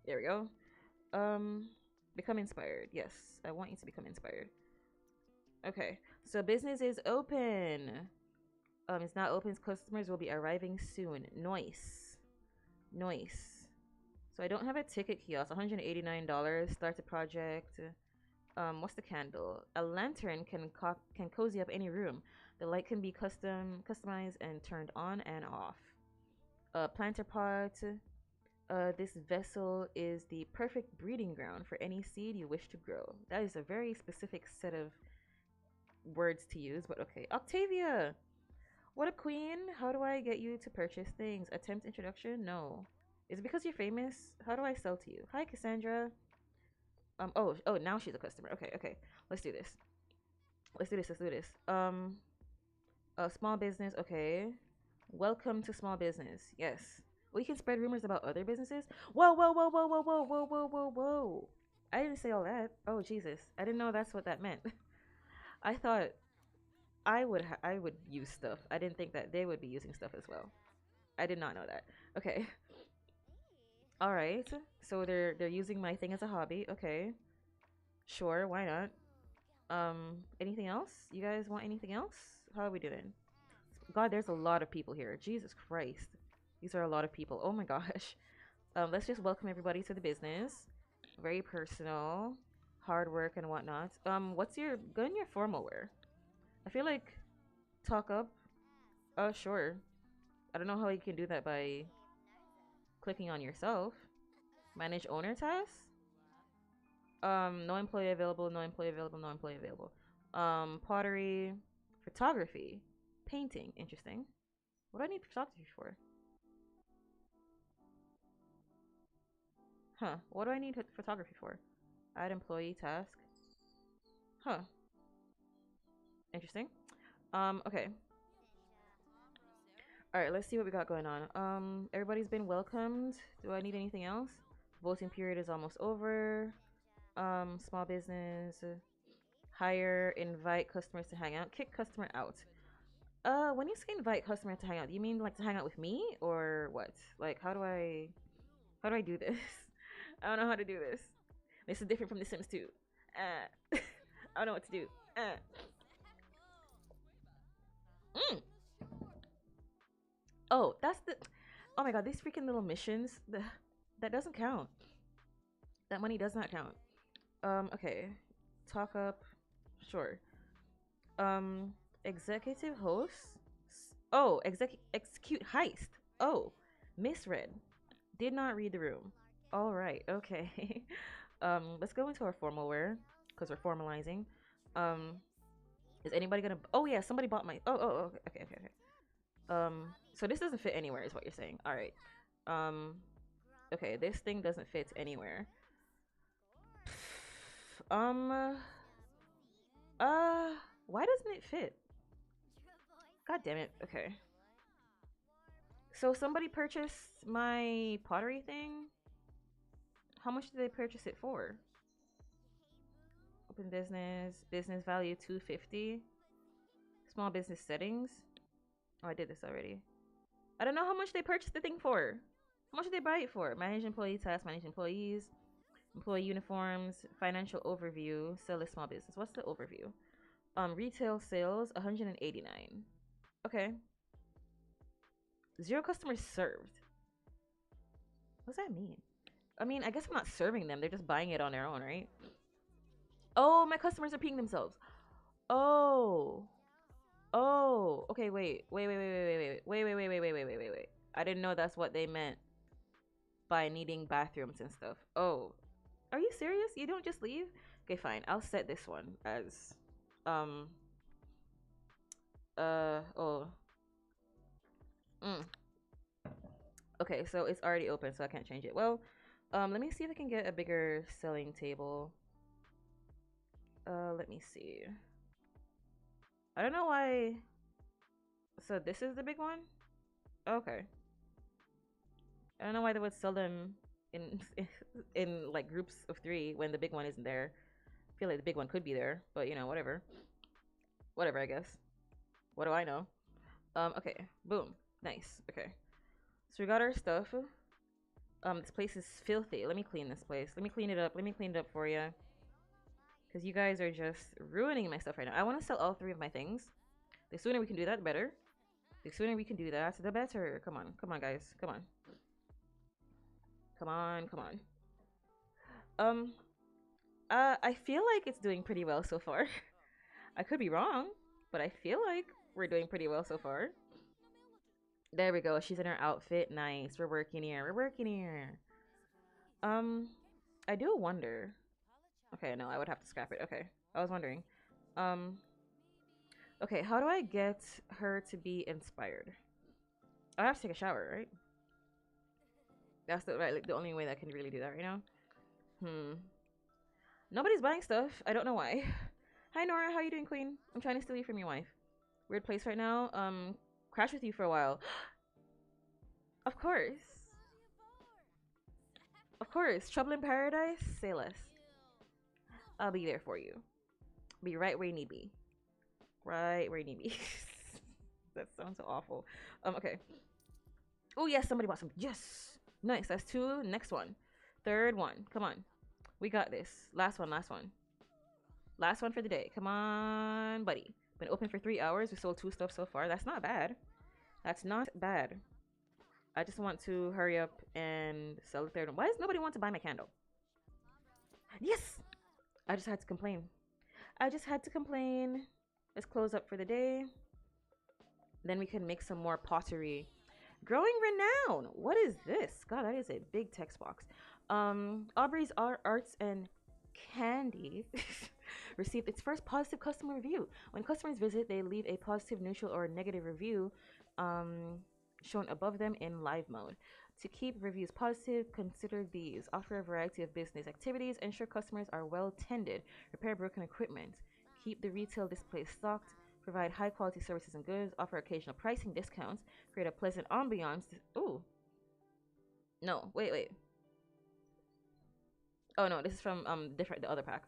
there we go. Um, become inspired. Yes, I want you to become inspired. Okay, so business is open. It's not open. Customers will be arriving soon. Nice, nice. So I don't have a ticket kiosk. $189. Start a project. What's the candle? A lantern can cozy up any room. The light can be customized and turned on and off. Planter pot. This vessel is the perfect breeding ground for any seed you wish to grow. That is a very specific set of words to use, but okay. Octavia! What a queen! How do I get you to purchase things? Attempt introduction? No. Is it because you're famous? How do I sell to you? Hi, Cassandra. Oh, now she's a customer. Okay, okay. Let's do this. Let's do this. Let's do this. Small business. Okay. Welcome to small business. Yes. We can spread rumors about other businesses. Whoa, whoa, whoa, whoa, whoa, whoa, whoa, whoa, whoa, whoa. I didn't say all that. Oh, Jesus. I didn't know that's what that meant. I thought I would use stuff. I didn't think that they would be using stuff as well. I did not know that. Okay. All right. So they're using my thing as a hobby. Okay. Sure, why not? Anything else? You guys want anything else? How are we doing? God, there's a lot of people here. Jesus Christ. These are a lot of people. Oh my gosh. Let's just welcome everybody to the business. Very personal, hard work and whatnot. What's your go in your formal wear? I feel like talk up. Sure. I don't know how you can do that by clicking on yourself. Manage owner tasks. No employee available. No employee available. No employee available. Pottery, photography, painting. Interesting. What do I need photography for? Huh. What do I need photography for? Add employee task. Huh. Interesting. Okay. All right, let's see what we got going on. Everybody's been welcomed. Do I need anything else? Voting period is almost over. Small business, hire, invite customers to hang out, kick customer out. When you say invite customer to hang out, do you mean like to hang out with me or what? Like, how do I do this? I don't know how to do this. This is different from The Sims 2. I don't know what to do. Mm. Oh, that's the. Oh my god, these freaking little missions. That doesn't count. That money does not count. Okay. Talk up. Sure. Um, executive host. Oh, execute heist. Oh, misread. Did not read the room. All right. Okay. Let's go into our formal wear because we're formalizing. Um, is anybody gonna? Oh yeah, somebody bought my. Oh. Okay. So this doesn't fit anywhere, is what you're saying. All right. Um, okay, this thing doesn't fit anywhere. Um, uh, why doesn't it fit? God damn it. Okay. So somebody purchased my pottery thing. How much did they purchase it for? Open business value 250. Small business settings. Oh, I did this already. I don't know how much they purchased the thing for. How much did they buy it for? Manage employee tasks, manage employees, employee uniforms, financial overview, sell a small business. What's the overview? Retail sales 189. Okay. 0 customers served. What does that mean? I mean, I guess I'm not serving them. They're just buying it on their own, right? Oh, my customers are peeing themselves. Oh. Oh. Okay, wait. I didn't know that's what they meant by needing bathrooms and stuff. Oh. Are you serious? You don't just leave? Okay, fine. I'll set this one as um oh. Mm. Okay, so it's already open, so I can't change it. Well, let me see if I can get a bigger selling table. Let me see. I don't know why. So this is the big one? Okay. I don't know why they would sell them in in like groups of 3 when the big one isn't there. I feel like the big one could be there, but you know, whatever. Whatever, I guess. What do I know? Okay. Boom. Nice. Okay. So we got our stuff. This place is filthy. Let me clean this place. Let me clean it up. Let me clean it up for you. Because you guys are just ruining my stuff right now. I want to sell all 3 of my things. The sooner we can do that, the better. The sooner we can do that, the better. Come on. Come on, guys. Come on. Come on. Come on. I feel like it's doing pretty well so far. I could be wrong, but I feel like we're doing pretty well so far. There we go. She's in her outfit. Nice. We're working here. We're working here. Um, I do wonder. Okay, no, I would have to scrap it. Okay. I was wondering. Um, okay, how do I get her to be inspired? I have to take a shower, right? That's the right, like the only way that I can really do that right now. Nobody's buying stuff. I don't know why. Hi Nora, how you doing, Queen? I'm trying to steal you from your wife. Weird place right now. Crash with you for a while. Of course. Of course. Trouble in paradise? Say less. I'll be there for you. Be right where you need me. Right where you need me. That sounds so awful. Okay. Oh yes, somebody bought some. Yes. Nice. That's 2. Next one. 3rd one. Come on. We got this. Last one. Last one for the day. Come on, buddy. Been open for 3 hours. We sold two stuff so far. That's not bad. That's not bad. I just want to hurry up and sell the third one. Why does nobody want to buy my candle? Yes! I just had to complain. I just had to complain. Let's close up for the day. Then we can make some more pottery. Growing renown. What is this? God, that is a big text box. Aubrey's Arts and Candy received its first positive customer review. When customers visit, they leave a positive, neutral, or negative review shown above them in live mode. To keep reviews positive, consider these. Offer a variety of business activities. Ensure customers are well tended. Repair broken equipment. Keep the retail display stocked. Provide high quality services and goods. Offer occasional pricing discounts. Create a pleasant ambiance. Ooh. No, wait. Oh no, this is from the other pack.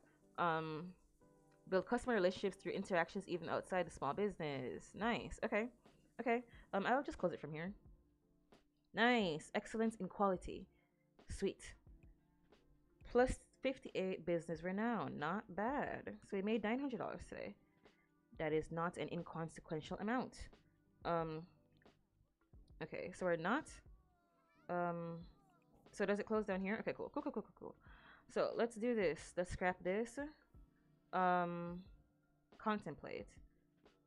Build customer relationships through interactions even outside the small business. Nice. Okay. I'll just close it from here. Nice. Excellence in quality. Sweet. Plus 58 business renown. Not bad. So we made $900 today. That is not an inconsequential amount. Okay, so we're not. So does it close down here? Okay, cool. So let's do this. Let's scrap this. Contemplate.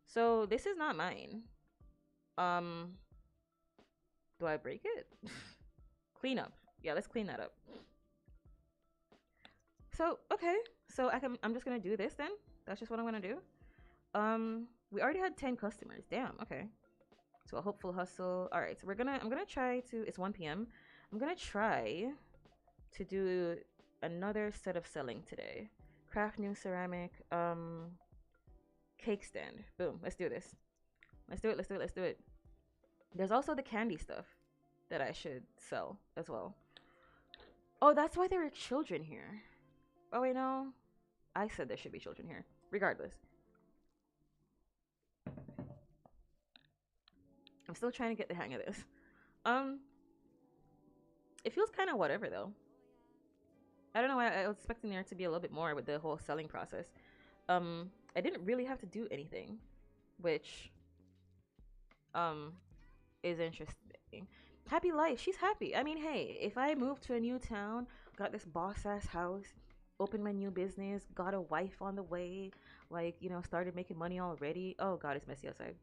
So this is not mine. Do I break it? Clean up. Yeah, let's clean that up. So okay, so I'm just gonna do this then. That's just what I'm gonna do. We already had 10 customers. Damn. Okay. So a hopeful hustle. All right. So I'm gonna try to. It's 1 p.m. I'm gonna try to do another set of selling today. Craft new ceramic. Cake stand. Boom. Let's do this. Let's do it. There's also the candy stuff that I should sell as well. Oh, that's why there are children here. Oh wait, no. I said there should be children here. Regardless. I'm still trying to get the hang of this. It feels kind of whatever though. I don't know why I was expecting there to be a little bit more with the whole selling process. I didn't really have to do anything, which is interesting. Happy life. She's happy. I mean, hey, if I moved to a new town, got this boss ass house, opened my new business, got a wife on the way, like, started making money already. Oh god, it's messy outside.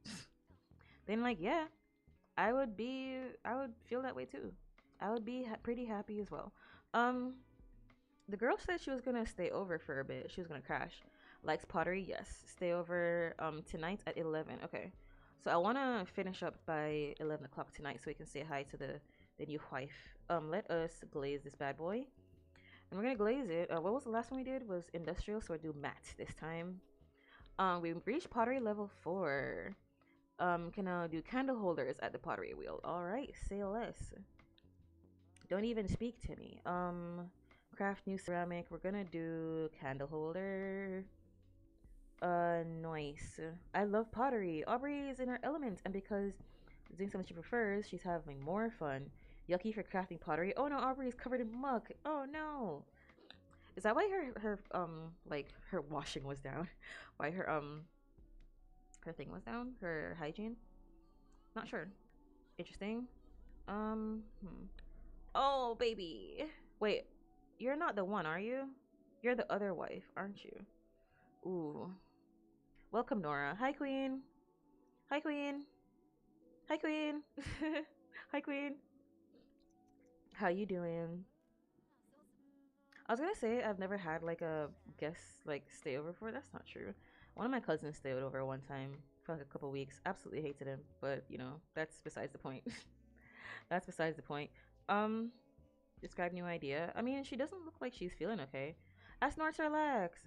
Then like, yeah, I would feel that way too. I would be pretty happy as well. The girl said she was gonna stay over for a bit. She was gonna crash. Likes pottery, yes. Stay over tonight at 11. Okay, so I wanna finish up by 11 o'clock tonight so we can say hi to the new wife. Let us glaze this bad boy, and we're gonna glaze it. What was the last one we did? Was industrial, so we'll do matte this time. We reached pottery level 4. Can I do candle holders at the pottery wheel? All right, say less. Don't even speak to me. Craft new ceramic. We're gonna do candle holder. Nice. I love pottery. Aubrey is in her element, and because doing something she prefers, she's having more fun. Yucky for crafting pottery. Oh no, Aubrey is covered in muck. Oh no. Is that why her like her washing was down? Why her thing was down? Her hygiene? Not sure. Interesting. Oh baby. Wait, you're not the one, are you? You're the other wife, aren't you? Ooh. Welcome, Nora. Hi, Queen. Hi, Queen. Hi, Queen. Hi, Queen. How you doing? I was gonna say I've never had like a guest like stay over before. That's not true. One of my cousins stayed over one time for like a couple weeks. Absolutely hated him, but that's besides the point. That's besides the point. Um, Describe new idea. I mean, she doesn't look like she's feeling okay. Ask Nora to relax.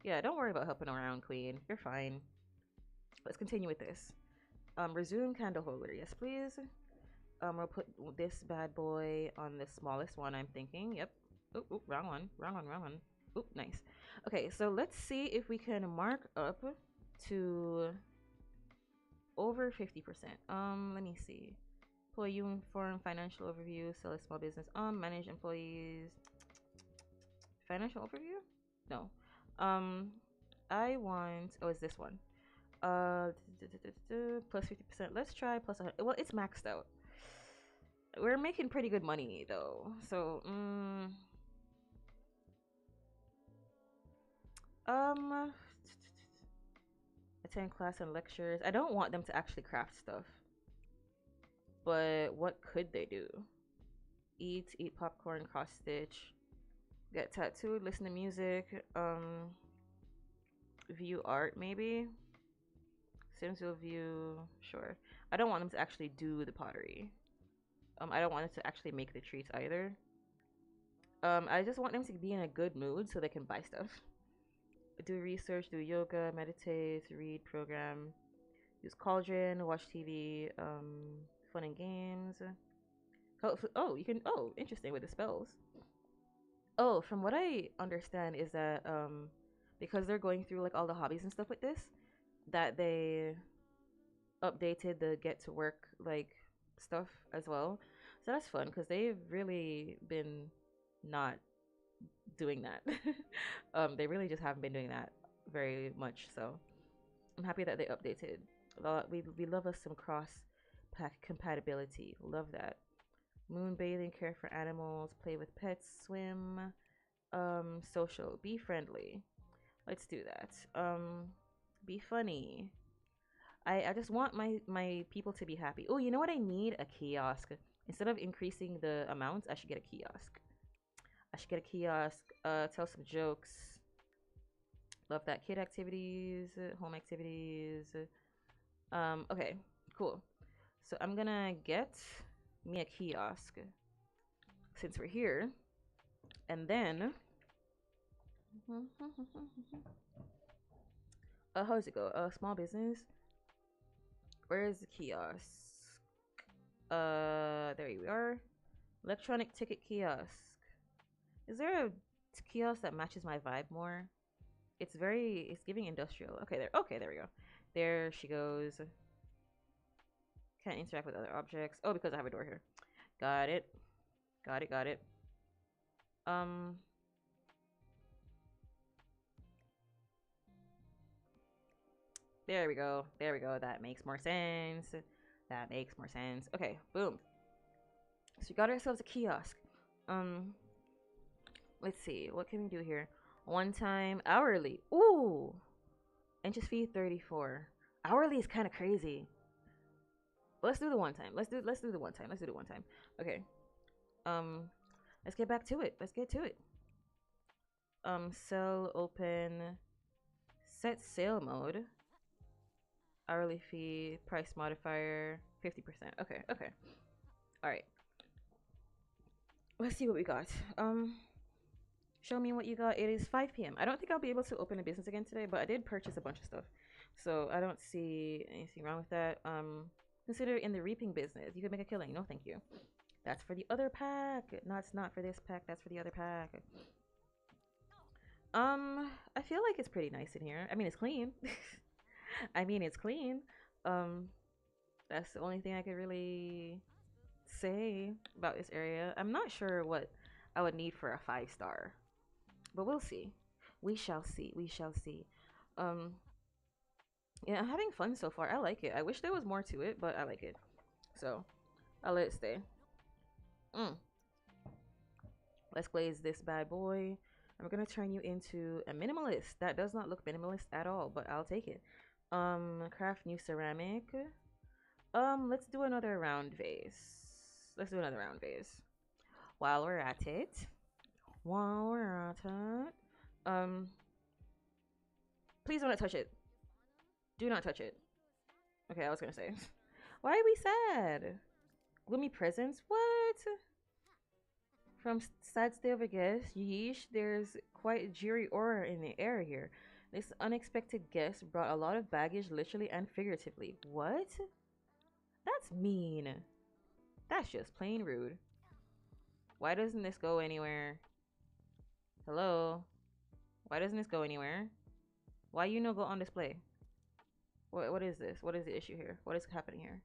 Yeah, don't worry about helping around, Queen. You're fine. Let's continue with this. Resume candle holder. Yes, please. We'll put this bad boy on the smallest one, I'm thinking. Yep. Oop, wrong one. Oop, nice. Okay, so let's see if we can mark up to over 50%. Let me see. Employee uniform, financial overview, sell a small business. Manage employees. Financial overview? No. Um, I want. Oh, it's this one. Plus 50%. Let's try plus 100. Well, it's maxed out. We're making pretty good money though. So, um, attend class and lectures. I don't want them to actually craft stuff, but what could they do? Eat popcorn, cross stitch, get tattooed, listen to music, view art maybe. Sims will view, sure. I don't want them to actually do the pottery. I don't want them to actually make the treats either. I just want them to be in a good mood so they can buy stuff. Do research, do yoga, meditate, read, program, use Cauldron, watch TV, fun and games. Oh, you can. Oh, interesting with the spells. Oh, from what I understand is that because they're going through like all the hobbies and stuff with this, that they updated the get to work like stuff as well. So that's fun because they've really been not doing that. They really just haven't been doing that very much. So I'm happy that they updated. We love us some cross pack compatibility. Love that. Moon bathing, care for animals, play with pets, swim, social, be friendly. Let's do that. Be funny. I just want my people to be happy. Oh, you know what I need? A kiosk. Instead of increasing the amounts, I should get a kiosk. I should get a kiosk. Tell some jokes. Love that. Kid activities, home activities. Okay, cool. So I'm gonna get me a kiosk since we're here, and then how does it go? Small business. Where is the kiosk? There we are. Electronic ticket kiosk. Is there a kiosk that matches my vibe more? It's giving industrial. Okay, there we go. There she goes. Can't interact with other objects. Oh, because I have a door here. Got it. Got it. Um, there we go. There we go. That makes more sense. That makes more sense. Okay, boom. So we got ourselves a kiosk. Um, let's see. What can we do here? One time hourly. Ooh. Entrance fee 34. Hourly is kind of crazy. Let's do the one time. Let's do the one time. Let's do the one time. Okay. Um, let's get back to it. Let's get to it. Sell open. Set sale mode. Hourly fee, price modifier, 50%. Okay. All right. Let's see what we got. Show me what you got. It is 5 p.m. I don't think I'll be able to open a business again today, but I did purchase a bunch of stuff, so I don't see anything wrong with that. Consider in the reaping business. You could make a killing. No, thank you. That's for the other pack. No, it's not for this pack. That's for the other pack. I feel like it's pretty nice in here. I mean, it's clean. I mean, it's clean. Um, that's the only thing I could really say about this area. I'm not sure what I would need for a 5-star, but we'll see. We shall see. We shall see. Um, yeah, I'm having fun so far. I like it. I wish there was more to it, but I like it. So I'll let it stay. Let's glaze this bad boy. I'm gonna turn you into a minimalist. That does not look minimalist at all, but I'll take it. Craft new ceramic. Let's do another round vase. Let's do another round vase. While we're at it. Please don't touch it. Do not touch it. Okay, I was gonna say. Why are we sad? Gloomy presence? What? From sad stay over guest, yeesh, there's quite a dreary aura in the air here. This unexpected guest brought a lot of baggage, literally and figuratively. What? That's mean. That's just plain rude. Why doesn't this go anywhere? Hello? Why doesn't this go anywhere? Why you no go on display? What is this? What is the issue here? What is happening here?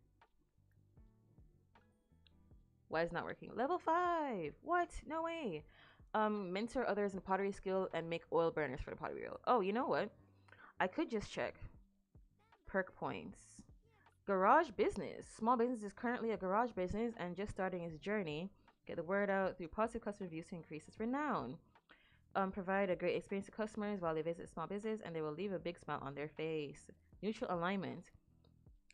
Why is it not working? Level 5! What? No way! Mentor others in pottery skill and make oil burners for the pottery wheel. Oh, you know what? I could just check perk points. Garage business. Small business is currently a garage business and just starting its journey. Get the word out through positive customer reviews to increase its renown. Provide a great experience to customers while they visit small business, and they will leave a big smile on their face. Neutral alignment.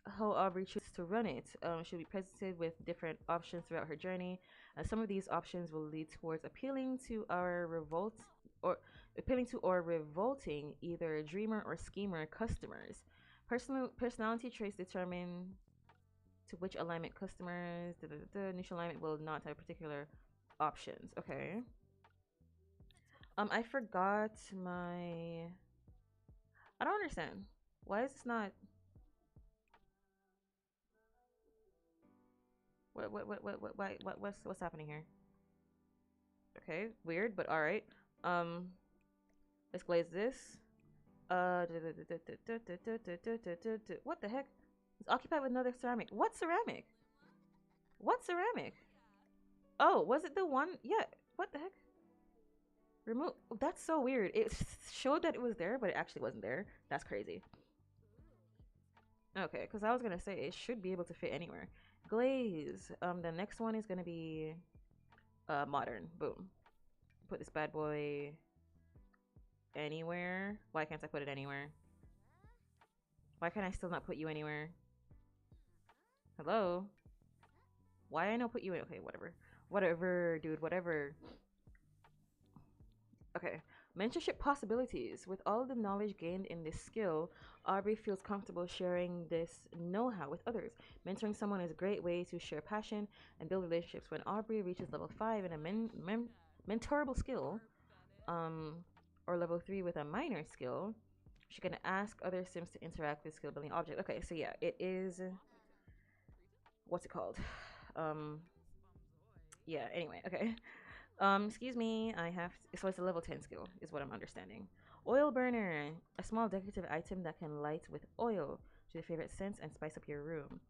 How Aubrey chooses to run it. She'll be presented with different options throughout her journey, and some of these options will lead towards appealing to or revolting either dreamer or schemer customers. Personality traits determine to which alignment customers. Neutral alignment will not have particular options. Okay. I forgot my. I don't understand. Why is this not? What's happening here? Okay, weird, but all right. Um, let's glaze this. What the heck? It's occupied with another ceramic. What ceramic? What ceramic? Oh, was it the one? Yeah. What the heck? Remove. That's so weird. It showed that it was there, but it actually wasn't there. That's crazy. Okay, because I was gonna say it should be able to fit anywhere. Glaze. The next one is gonna be modern. Boom. Put this bad boy anywhere. Why can't I put it anywhere? Why can't I still not put you anywhere? Hello? Why I not put you in? Okay, whatever. Whatever, dude, whatever. Okay. Mentorship possibilities. With all the knowledge gained in this skill, Aubrey feels comfortable sharing this know-how with others. Mentoring someone is a great way to share passion and build relationships. When Aubrey reaches level 5 in a mentorable skill, um, or level 3 with a minor skill, she can ask other Sims to interact with skill building object. Okay, so yeah, it is. What's it called? Um, yeah. Anyway, okay. Excuse me. I have. So it's a level 10 skill, is what I'm understanding. Oil burner, a small decorative item that can light with oil to your favorite scents and spice up your room.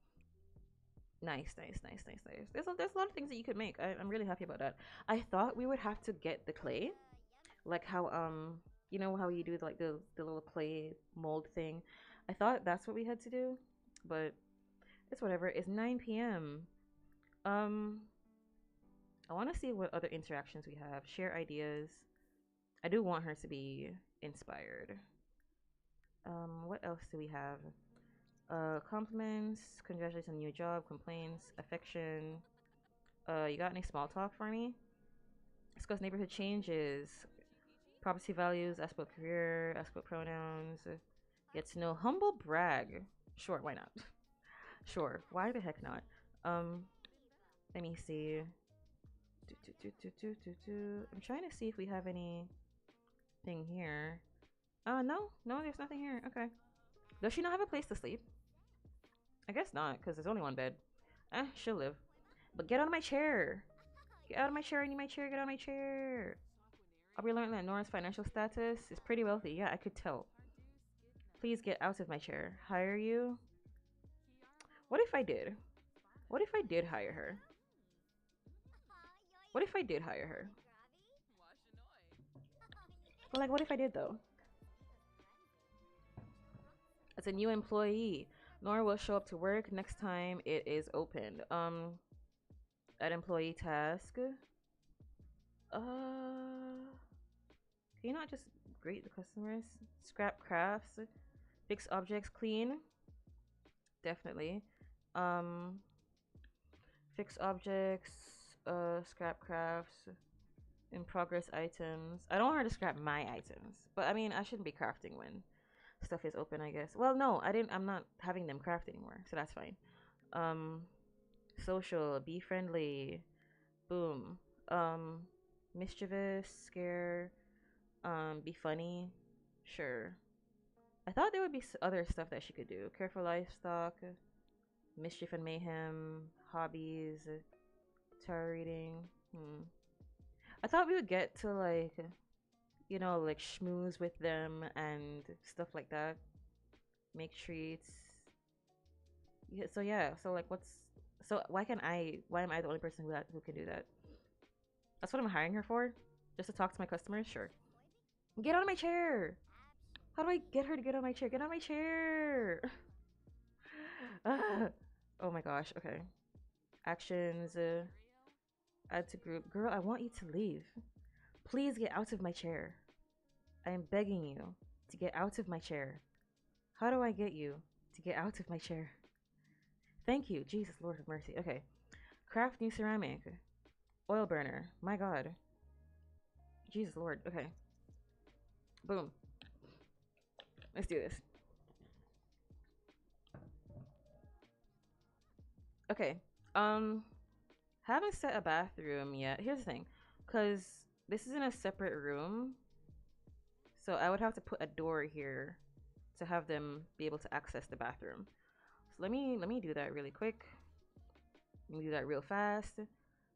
Nice, nice, nice, nice, nice. There's a lot of things that you could make. I'm really happy about that. I thought we would have to get the clay, like how you know how you do like the little clay mold thing. I thought that's what we had to do, but it's whatever. It's 9 p.m. Um, I want to see what other interactions we have. Share ideas. I do want her to be inspired. What else do we have? Compliments. Congratulations on your new job. Complaints. Affection. You got any small talk for me? Discuss neighborhood changes. Property values. Ask about career. Ask about pronouns. Get to know. Humble brag. Sure, why not? Sure, why the heck not? Um, Let me see. I'm trying to see if we have anything here. No, no, there's nothing here. Okay. Does she not have a place to sleep? I guess not, because there's only one bed. She'll live. But get out of my chair. Get out of my chair. I need my chair. Get out of my chair. I'll be learning that Nora's financial status is pretty wealthy. Yeah, I could tell. Please get out of my chair. Hire you? What if I did? What if I did hire her? What if I did hire her? Well, like, what if I did though? As a new employee, Nora will show up to work next time it is opened. Add employee task. Can you not just greet the customers? Scrap crafts, fix objects, clean. Definitely. Um, Fix objects, scrap crafts, in progress items. I don't want her to scrap my items, but I mean, I shouldn't be crafting when stuff is open, I guess. Well, no, I didn't. I'm not having them craft anymore, so that's fine. Um, Social, be friendly, boom. Mischievous, scare, be funny, sure. I thought there would be other stuff that she could do. Careful livestock, mischief and mayhem, hobbies, tarot reading. I thought we would get to like, like schmooze with them and stuff like that. Make treats. Yeah, so yeah, so like why am I the only person who can do that? That's what I'm hiring her for? just to talk to my customers? Sure. Get on my chair. How do I get her to get on my chair? Get on my chair. Oh my gosh. Okay. Actions. Add to group. Girl, I want you to leave. Please get out of my chair. I am begging you to get out of my chair. How do I get you to get out of my chair? Thank you. Jesus, Lord of mercy. Okay. Craft new ceramic. Oil burner. My god. Jesus, Lord. Okay. Boom. Let's do this. Okay. Haven't set a bathroom yet. Here's the thing. Because this is in a separate room. So I would have to put a door here to have them be able to access the bathroom. So let me do that really quick. Let me do that real fast. I'm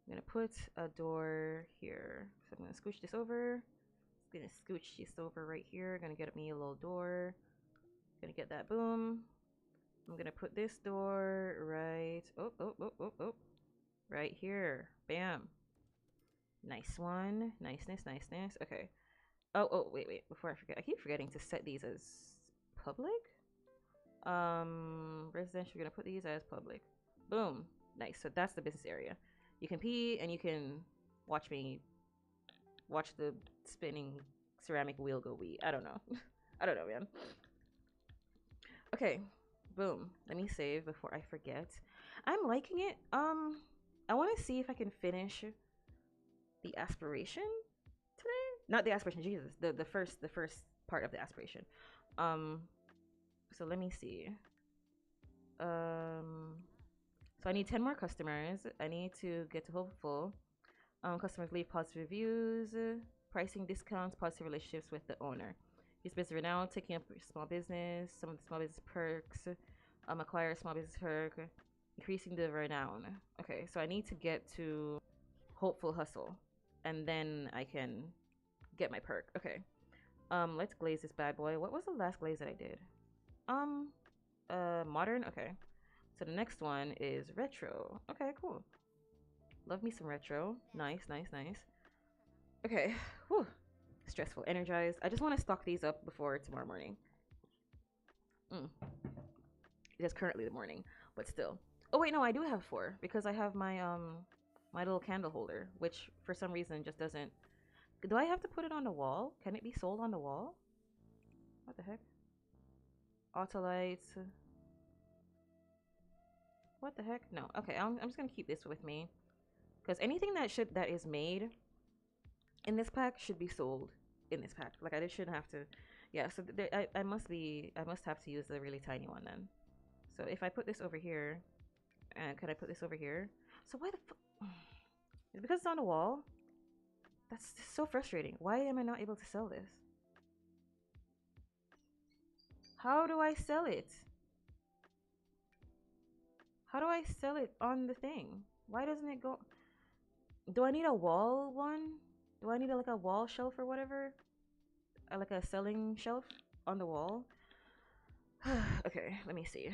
gonna put a door here. So I'm gonna scooch this over. Gonna scooch this over right here. Gonna get me a little door. Gonna get that boom. I'm gonna put this door right. Oh. Right here. Bam. Nice one. Niceness. Okay. Oh, wait. Before I forget, I keep forgetting to set these as public. Residential, we're gonna put these as public. Boom. Nice. So that's the business area. You can pee and you can watch me watch the spinning ceramic wheel go wee. I don't know. I don't know, man. Okay. Boom. Let me save before I forget. I'm liking it. I want to see if I can finish the aspiration today. Not the aspiration, Jesus. The first part of the aspiration. So let me see. So I need 10 more customers. I need to get to hopeful. Customers leave positive reviews, pricing discounts, positive relationships with the owner. Use business renown, taking up small business, some of the small business perks, acquire a small business perk, increasing the renown. Okay, so I need to get to hopeful hustle, and then I can get my perk. Okay. Let's glaze this bad boy. What was the last glaze that I did? Modern. Okay. So the next one is retro. Okay, cool. Love me some retro. Nice. Okay. Whew. Stressful. Energized. I just want to stock these up before tomorrow morning. It is currently the morning, but still. Oh wait, no, I do have 4 because I have my my little candle holder, which for some reason just doesn't. Do I have to put it on the wall? Can it be sold on the wall? What the heck? Autolites. What the heck? No. Okay, I'm just gonna keep this with me, because anything that is made in this pack should be sold in this pack. Like I just shouldn't have to. Yeah. So I must have to use the really tiny one then. So if I put this over here, and could I put this over here? So why the fuck? Is it because it's on the wall? That's so frustrating. Why am I not able to sell this? How do I sell it? How do I sell it on the thing? Why doesn't it go? Do I need a wall one? Do I need like a wall shelf or whatever? Like a selling shelf on the wall? Okay, let me see.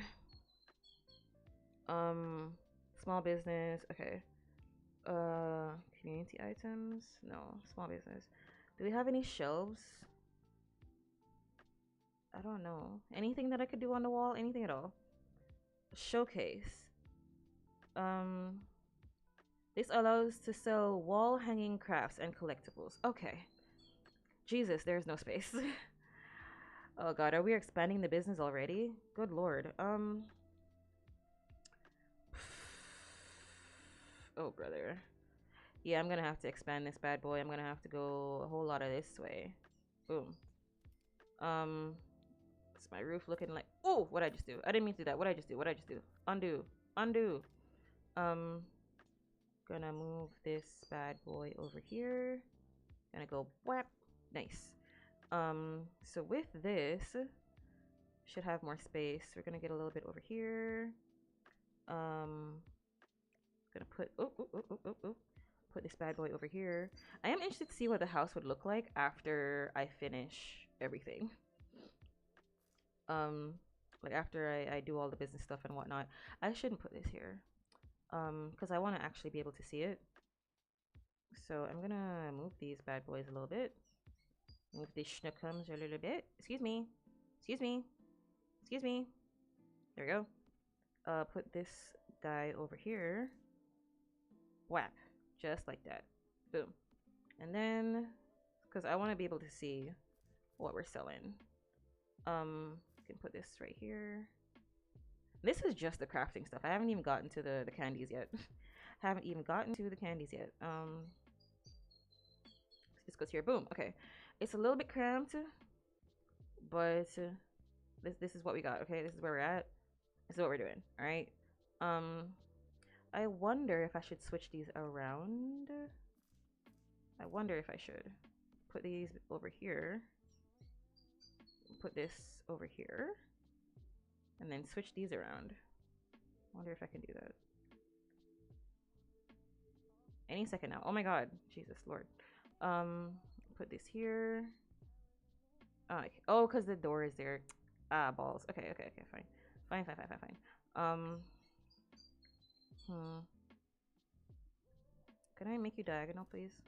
Small business. Okay. Community items. No, small business. Do we have any shelves? I don't know. Anything that I could do on the wall? Anything at all? Showcase. This allows to sell wall hanging crafts and collectibles. Okay. Jesus, there's no space. Oh god, are we expanding the business already? Good lord. Oh brother. Yeah, I'm gonna have to expand this bad boy. I'm gonna have to go a whole lot of this way. Boom. Is my roof looking like? Oh, what I just do? I didn't mean to do that. What I just do? Undo. Um, gonna move this bad boy over here. Gonna go whap. Nice. So with this, should have more space. We're gonna get a little bit over here. Gonna put put this bad boy over here. I am interested to see what the house would look like after I finish everything. Like after I do all the business stuff and whatnot. I shouldn't put this here. Because I want to actually be able to see it. So I'm gonna move these bad boys a little bit. Move these schnookums a little bit. Excuse me. Excuse me. Excuse me. There we go. Put this guy over here. Whap. Just like that. Boom. And then, because I want to be able to see what we're selling. Can put this right here. This is just the crafting stuff. I haven't even gotten to the candies yet. Haven't even gotten to the candies yet. This goes here. Boom. Okay. It's a little bit cramped, but this is what we got. Okay, this is where we're at. This is what we're doing. All right. I wonder if I should switch these around. I wonder if I should put these over here. Put this over here, and then switch these around. I wonder if I can do that. Any second now. Oh my god. Jesus Lord. Put this here. Oh, because the door is there. Ah, balls. Okay, fine. Can I make you diagonal, please?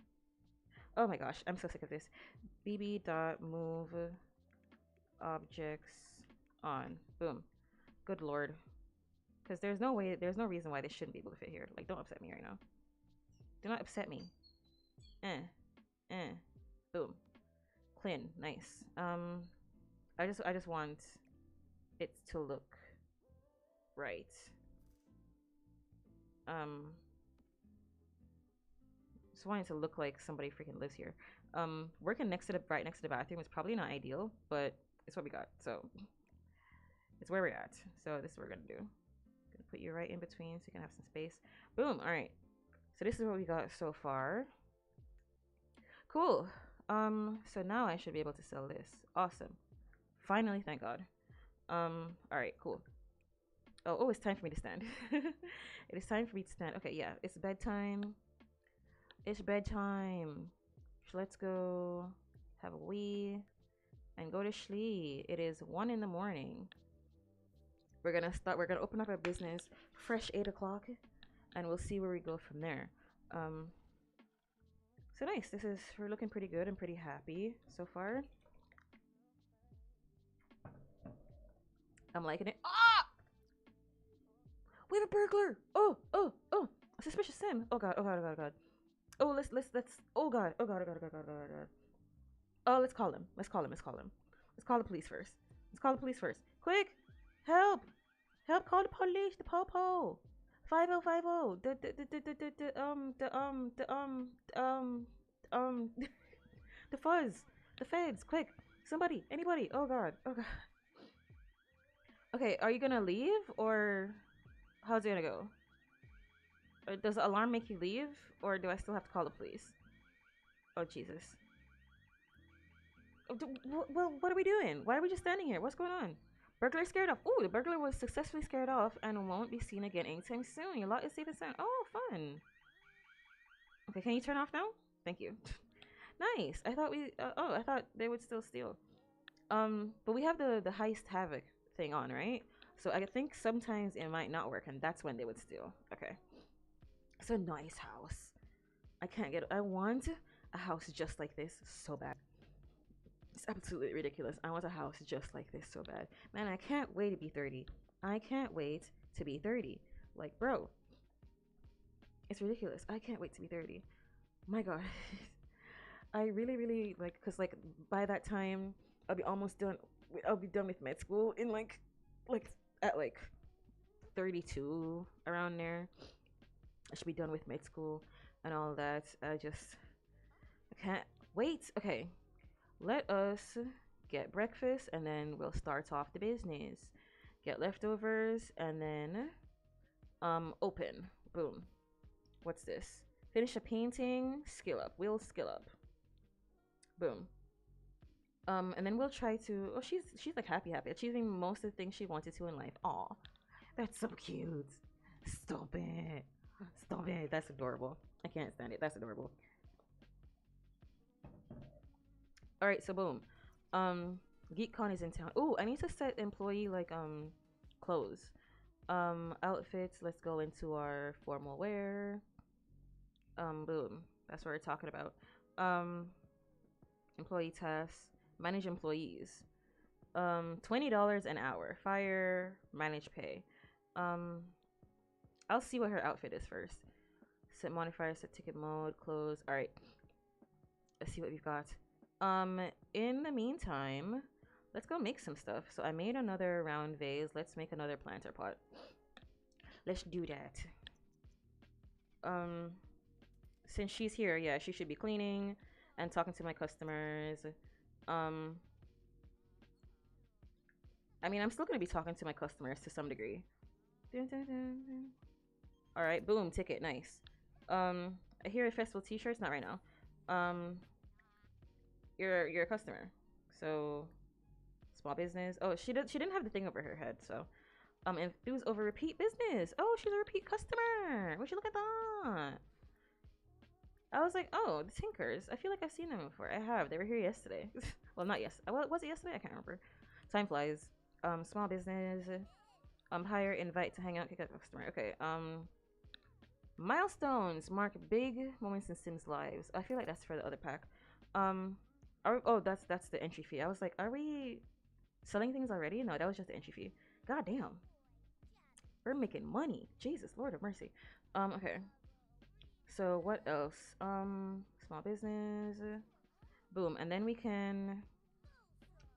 Oh my gosh, I'm so sick of this. bb dot move objects on. Boom. Good lord. Because there's no reason why this shouldn't be able to fit here. Like, don't upset me right now. Do not upset me. Boom. Clean. Nice. I just want it to look right. Just want it to look like somebody freaking lives here. Working right next to the bathroom is probably not ideal, but it's what we got. So it's where we're at. So this is what we're gonna do. Gonna put you right in between so you can have some space. Boom. All right. So this is what we got so far. Cool. So now I should be able to sell this. Awesome. Finally, thank God. All right, cool. Oh, it's time for me to stand. It is time for me to stand. Okay, yeah, it's bedtime. It's bedtime. Let's go have a wee and go to sleep. It is 1 in the morning. We're gonna open up our business fresh 8 o'clock, and we'll see where we go from there. So nice. We're looking pretty good. I'm pretty happy so far. I'm liking it. Ah! We have a burglar. Oh. Suspicious Sim. Oh god. Oh, let's. Oh god. Oh, let's call him. Let's call the police first. Quick! Help! Call the police. The po. 5050. The fuzz. The feds. Quick! Somebody. Anybody. Oh god. Okay, are you gonna leave or how's it gonna go? Or does the alarm make you leave or do I still have to call the police? Oh Jesus. Oh, well, what are we doing? Why are we just standing here? What's going on? Burglar scared off. Ooh, the burglar was successfully scared off and won't be seen again anytime soon. Your lot is safe and sound. Oh, fun. Okay, can you turn off now? Thank you. Nice. I thought I thought they would still steal. But we have the heist havoc thing on, right? So I think sometimes it might not work, and that's when they would steal. Okay. It's a nice house. I want a house just like this so bad. It's absolutely ridiculous. I want a house just like this so bad. Man, I can't wait to be 30. I can't wait to be 30. Like, bro. It's ridiculous. I can't wait to be 30. My god. I really like, because like by that time I'll be almost done. I'll be done with med school in like at like 32, around there. I should be done with med school and all that. I can't wait. Okay, let us get breakfast and then we'll start off the business. Get leftovers and then open. Boom. What's this? Finish a painting. Skill up. We'll skill up. Boom. And then we'll try to. Oh, she's like happy, achieving most of the things she wanted to in life. Aw, that's so cute. Stop it. That's adorable. I can't stand it. That's adorable. All right, so boom. GeekCon is in town. Oh, I need to set employee like clothes. Outfits. Let's go into our formal wear. Boom. That's what we're talking about. Um, employee tasks, manage employees. $20 an hour. Fire, manage pay. Um, I'll see what her outfit is first. Set modifier, set ticket mode, close. All right. Let's see what we've got. In the meantime, let's go make some stuff. So I made another round vase. Let's make another planter pot. Let's do that. Um, since she's here, yeah, she should be cleaning and talking to my customers. Um, I mean, I'm still gonna be talking to my customers to some degree. Dun, dun, dun, dun. All right, boom, ticket, nice. I hear a festival T-shirts, not right now. You're a customer, so small business. Oh, she didn't have the thing over her head, so enthused over repeat business. Oh, she's a repeat customer. Would you look at that? I was like, oh, the Tinkers. I feel like I've seen them before. I have. They were here yesterday. Well, not yes. Well, was it yesterday? I can't remember. Time flies. Small business. Hire, invite to hang out, kick out customer. Okay. Milestones mark big moments in Sims' lives. I feel like that's for the other pack. Oh, that's the entry fee. I was like, are we selling things already? No, that was just the entry fee. God damn. We're making money. Jesus, Lord of mercy. Okay. So what else? Small business. Boom. And then we can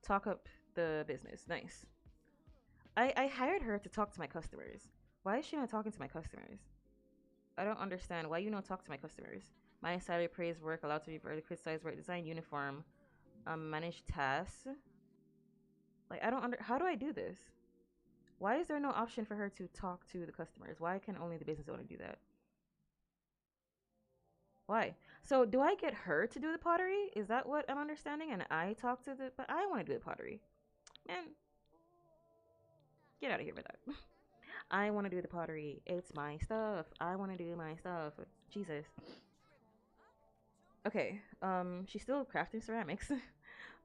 talk up the business. Nice. I hired her to talk to my customers. Why is she not talking to my customers? I don't understand. Why you not talk to my customers? Manage salary, praise work, allowed to be further criticized work, design uniform, manage tasks. Like I don't how do I do this? Why is there no option for her to talk to the customers? Why can only the business owner do that? Why? So do I get her to do the pottery? Is that what I'm understanding? And I talk to the but I want to do the pottery. Man, get out of here with that. I want to do the pottery. It's my stuff. I want to do my stuff. Jesus. Okay. She's still crafting ceramics.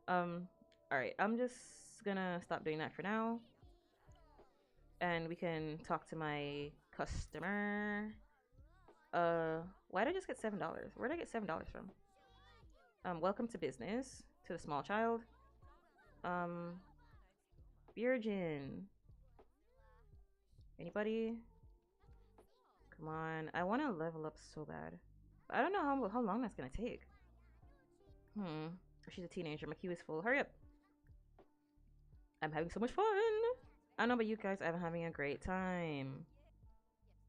All right. I'm just gonna stop doing that for now, and we can talk to my customer. Why did I just get $7? Where did I get $7 from? Welcome to business to the small child. Virgin. Anybody? Come on. I want to level up so bad. But I don't know how long that's gonna take. She's a teenager. My queue is full. Hurry up. I'm having so much fun. I don't know about you guys. I'm having a great time.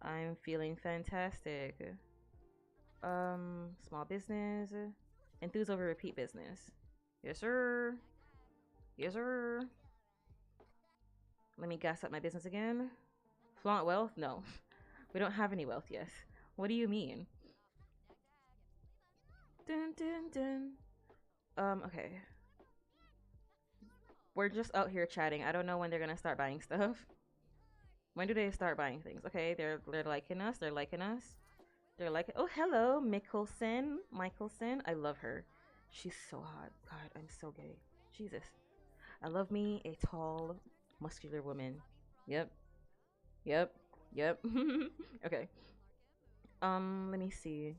I'm feeling fantastic. Small business. Enthuse over repeat business. Yes, sir. Yes, sir. Let me gas up my business again. Flaunt wealth? No. We don't have any wealth yet. What do you mean? Dun, dun, dun. Okay. We're just out here chatting. I don't know when they're gonna start buying stuff. When do they start buying things? Okay, they're liking us. They're liking us. They're like, oh hello, Mickelson. I love her. She's so hot. God, I'm so gay. Jesus. I love me a tall, muscular woman. Yep. Yep. Yep. Okay. Let me see.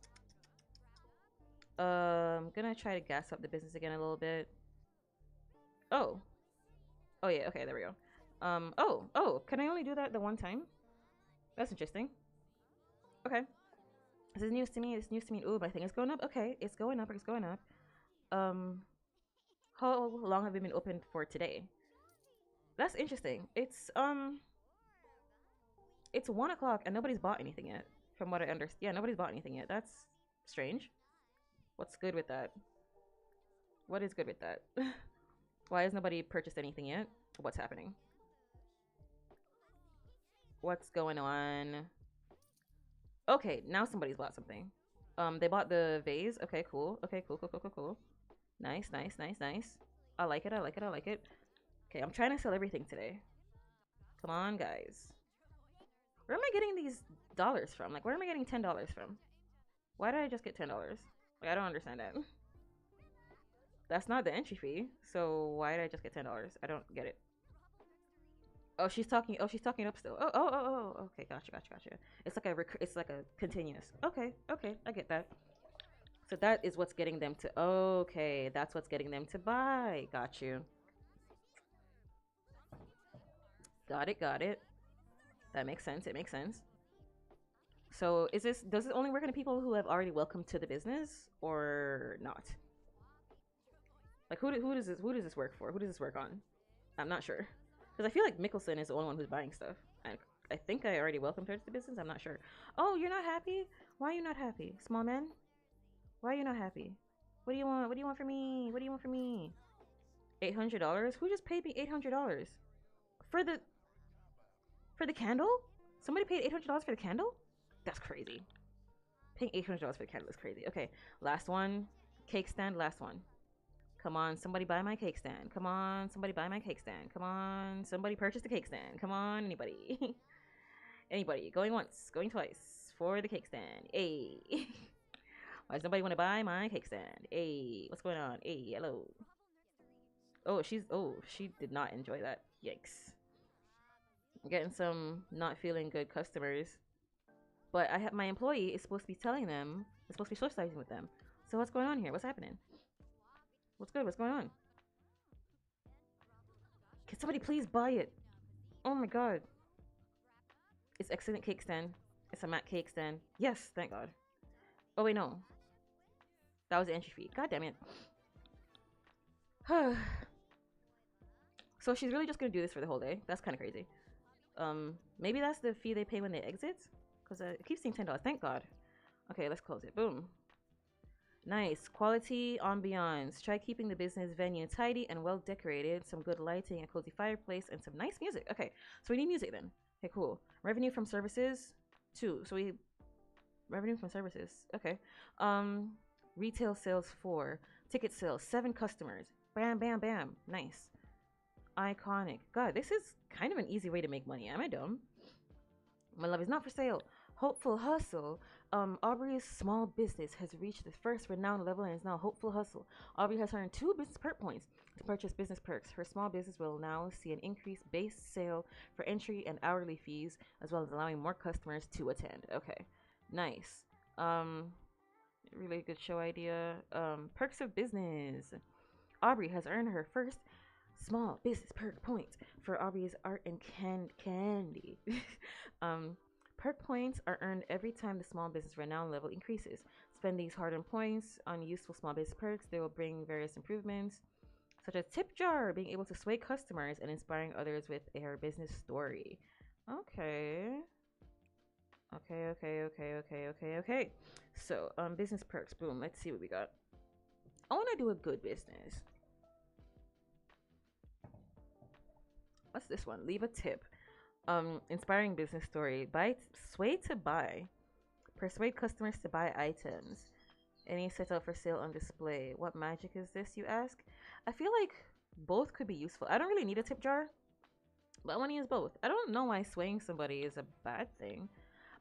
I'm gonna try to gas up the business again a little bit. Oh. Oh yeah, okay, there we go. Oh, can I only do that the one time? That's interesting. Okay. This is news to me. It's news to me. Ooh, my thing is going up. Okay, it's going up. It's going up. How long have we been open for today? That's interesting. It's 1 o'clock and nobody's bought anything yet. From what I understand, yeah, nobody's bought anything yet. That's strange. What's good with that? What is good with that? Why has nobody purchased anything yet? What's happening? What's going on? Okay, now somebody's bought something. They bought the vase. Okay, cool. Okay, cool. Nice. I like it. Okay, I'm trying to sell everything today. Come on, guys. Where am I getting these dollars from? Like, where am I getting $10 from? Why did I just get $10? Like, I don't understand that. That's not the entry fee. So why did I just get $10? I don't get it. Oh, she's talking. Oh, she's talking up still. Oh. Okay, gotcha. It's like a continuous. Okay. I get that. So that is what's getting them to, okay, that's what's getting them to buy. Got you. Got it, got it. That makes sense. It makes sense. So is this, does it only work on people who have already welcomed to the business or not? Like who does this work for? Who does this work on? I'm not sure. Because I feel like Mickelson is the only one who's buying stuff. I think I already welcomed her to the business. I'm not sure. Oh, you're not happy? Why are you not happy? Small man? Why are you not happy? What do you want? What do you want from me? What do you want from me? $800? Who just paid me $800? For the for the candle? Somebody paid $800 for the candle? That's crazy. Paying $800 for the candle is crazy. Okay, last one. Cake stand, last one. Come on, somebody buy my cake stand. Come on, somebody buy my cake stand. Come on, somebody purchase the cake stand. Come on, anybody. Anybody. Going once, going twice for the cake stand. Hey. Why does nobody want to buy my cake stand? Hey, what's going on? Hey, hello. Oh, she did not enjoy that. Yikes. I'm getting some not feeling good customers. But I have my employee is supposed to be telling them, is supposed to be socializing with them. So what's going on here? What's happening? What's good? What's going on? Can somebody please buy it? Oh my god. It's excellent cake stand. It's a matte cake stand. Yes, thank god. Oh wait, no. That was the entry fee. God damn it. So she's really just gonna do this for the whole day. That's kind of crazy. Maybe that's the fee they pay when they exit. Because it keeps saying $10. Thank god. Okay, let's close it. Boom. Nice. Quality ambiance. Try keeping the business venue tidy and well decorated. Some good lighting, a cozy fireplace, and some nice music. Okay, so we need music then. Okay, cool. Revenue from services, 2. So we revenue from services. Okay. Retail sales, 4. Ticket sales, 7 customers. Bam, bam, bam. Nice. Iconic. God, this is kind of an easy way to make money. Am I dumb? My love is not for sale. Hopeful Hustle. Aubrey's small business has reached the first renowned level and is now Hopeful Hustle. Aubrey has earned 2 business perk points to purchase business perks. Her small business will now see an increased base sale for entry and hourly fees, as well as allowing more customers to attend. Okay, nice. Really good show idea. Perks of business. Aubrey has earned her first small business perk point for Aubrey's art and candy. Perk points are earned every time the small business renown level increases. Spend these hard-earned points on useful small business perks. They will bring various improvements, such as tip jar, being able to sway customers and inspiring others with a business story. Okay. Okay. So, business perks. Boom. Let's see what we got. I want to do a good business. What's this one? Leave a tip. Inspiring business story. Sway to buy. Persuade customers to buy items. Any set out for sale on display. What magic is this, you ask? I feel like both could be useful. I don't really need a tip jar, but I want to use both. I don't know why swaying somebody is a bad thing.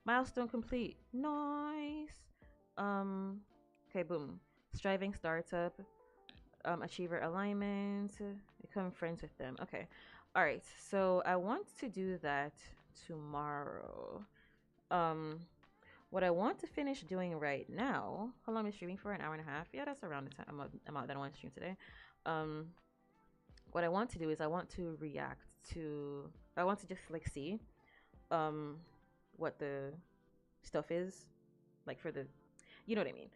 Milestone complete. Nice. Okay, boom. Striving startup. Achiever alignment. Become friends with them. Okay. All right. So I want to do that tomorrow. What I want to finish doing right now. How long am I streaming for? An hour and a half. Yeah, that's around the time amount that I want to stream today. What I want to do is I want to react to. I want to just like see, what the stuff is, like for the, you know what I mean.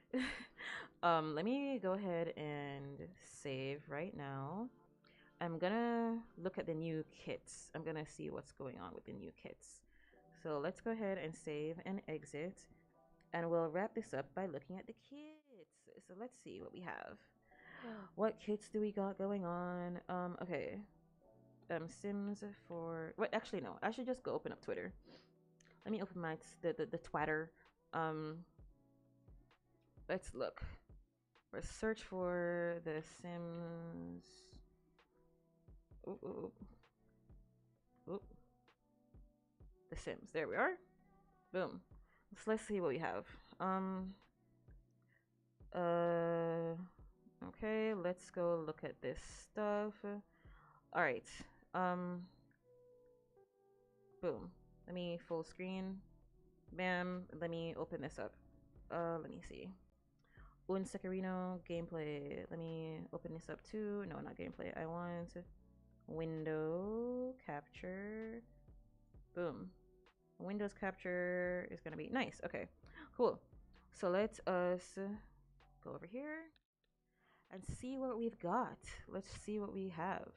Let me go ahead and save right now. I'm gonna look at the new kits. I'm gonna see what's going on with the new kits. So let's go ahead and save and exit. And we'll wrap this up by looking at the kits. So let's see what we have. What kits do we got going on? Okay. Sims for wait, actually no. I should just go open up Twitter. Let me open my the Twitter. Let's look. Let's search for the Sims. Ooh. The Sims. There we are. Boom. Let's see what we have. Okay, let's go look at this stuff. All right. Boom. Let me full screen. Bam. Let me open this up. Let me see. Un Secarino gameplay. Let me open this up too. No, not gameplay. I want window capture. Boom. Windows capture is gonna be nice. Okay, cool. So let us go over here and see what we've got. Let's see what we have.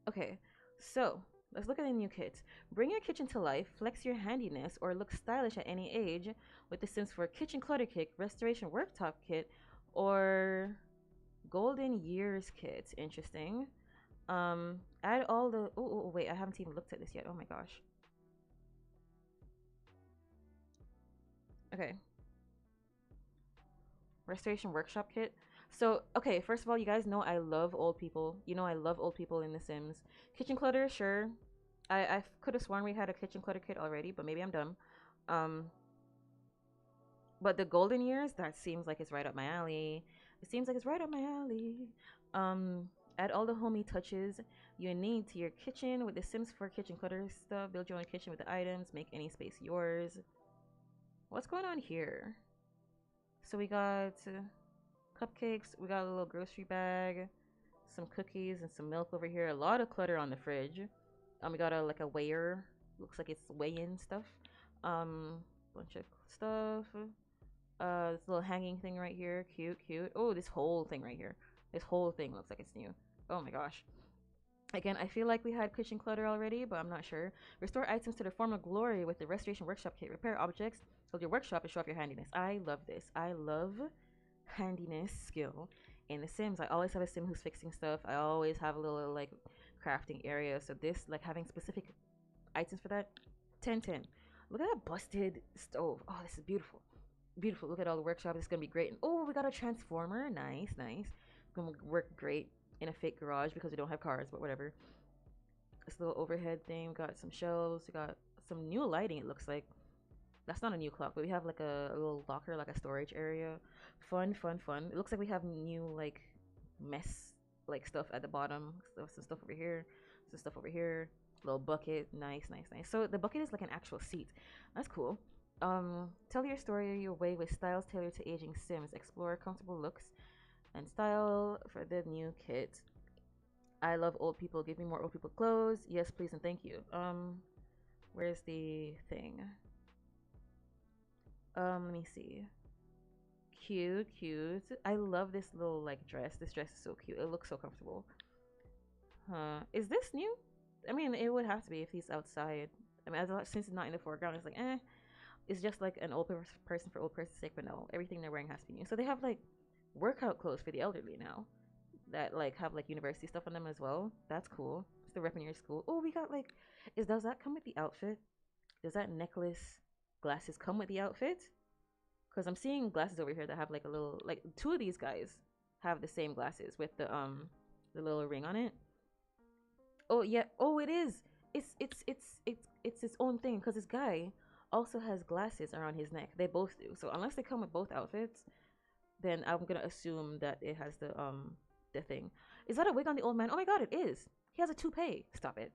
Okay, so let's look at the new kit. Bring your kitchen to life, flex your handiness, or look stylish at any age with The Sims 4 Kitchen Clutter Kit, Restoration Worktop Kit, or Golden Years Kit. Interesting. Add all the. Oh, wait, I haven't even looked at this yet. Oh my gosh. Okay. Restoration Workshop Kit. So, okay, first of all, you guys know I love old people. You know I love old people in The Sims. Kitchen clutter, sure. I could have sworn we had a kitchen clutter kit already, but maybe I'm dumb. Um, but the golden years, that seems like it's right up my alley. It seems like it's right up my alley. Um, add all the homey touches you need to your kitchen with The Sims 4 kitchen clutter stuff. Build your own kitchen with the items. Make any space yours. What's going on here? So we got cupcakes. We got a little grocery bag, some cookies, and some milk over here. A lot of clutter on the fridge. We got a like a weigher. Looks like it's weighing stuff. Bunch of stuff. This little hanging thing right here. Cute, cute. Oh, this whole thing right here. This whole thing looks like it's new. Oh my gosh. Again, I feel like we had kitchen clutter already, but I'm not sure. Restore items to their former glory with the Restoration Workshop Kit. Repair objects, build your workshop, and show off your handiness. I love this. I love handiness skill in The Sims. I always have a Sim who's fixing stuff. I always have a little like crafting area. So this, like having specific items for that, 10/10. Look at that busted stove. Oh, this is beautiful. Beautiful. Look at all the workshop. This is gonna be great. And oh, we got a transformer. Nice, nice. Gonna work great in a fake garage because we don't have cars, but whatever. This little overhead thing. We got some shelves. We got some new lighting. It looks like that's not a new clock, but we have like a little locker, like a storage area. Fun, fun, fun. It looks like we have new like mess like stuff at the bottom. Some stuff over here. Some stuff over here. Little bucket. Nice, nice, nice. So the bucket is like an actual seat. That's cool. Tell your story your way with styles tailored to aging Sims. Explore comfortable looks and style for the new kit. I love old people. Give me more old people clothes. Yes, please and thank you. Where's the thing? Let me see. Cute, cute. I love this little like dress. This dress is so cute. It looks so comfortable. Huh? Is this new? I mean, it would have to be if he's outside. I mean, since it's not in the foreground, it's like eh. It's just like an old person for old person's sake, but no, everything they're wearing has to be new. So they have like workout clothes for the elderly now that like have like university stuff on them as well. That's cool. It's the repping your school. Oh, we got like, does that come with the outfit? Does that necklace glasses come with the outfit? Because I'm seeing glasses over here that have like a little like two of these guys have the same glasses with the little ring on it. Oh yeah. Oh, it is. It's its own thing because this guy also has glasses around his neck. They both do. So unless they come with both outfits, then I'm gonna assume that it has the thing. Is that a wig on the old man? Oh my god, it is. He has a toupee. Stop it.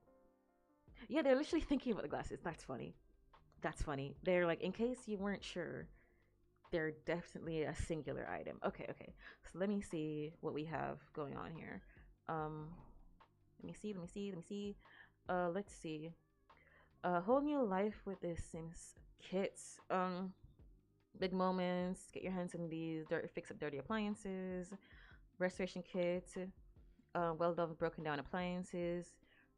Yeah, they're literally thinking about the glasses. That's funny. That's funny. They're like, in case you weren't sure, they're definitely a singular item. Okay, okay. So let me see what we have going on here. Um, let me see, let me see, let me see. Let's see. A whole new life with this Sims kits. Big moments. Get your hands on these. Fix up dirty appliances. Restoration kit. Well done broken down appliances.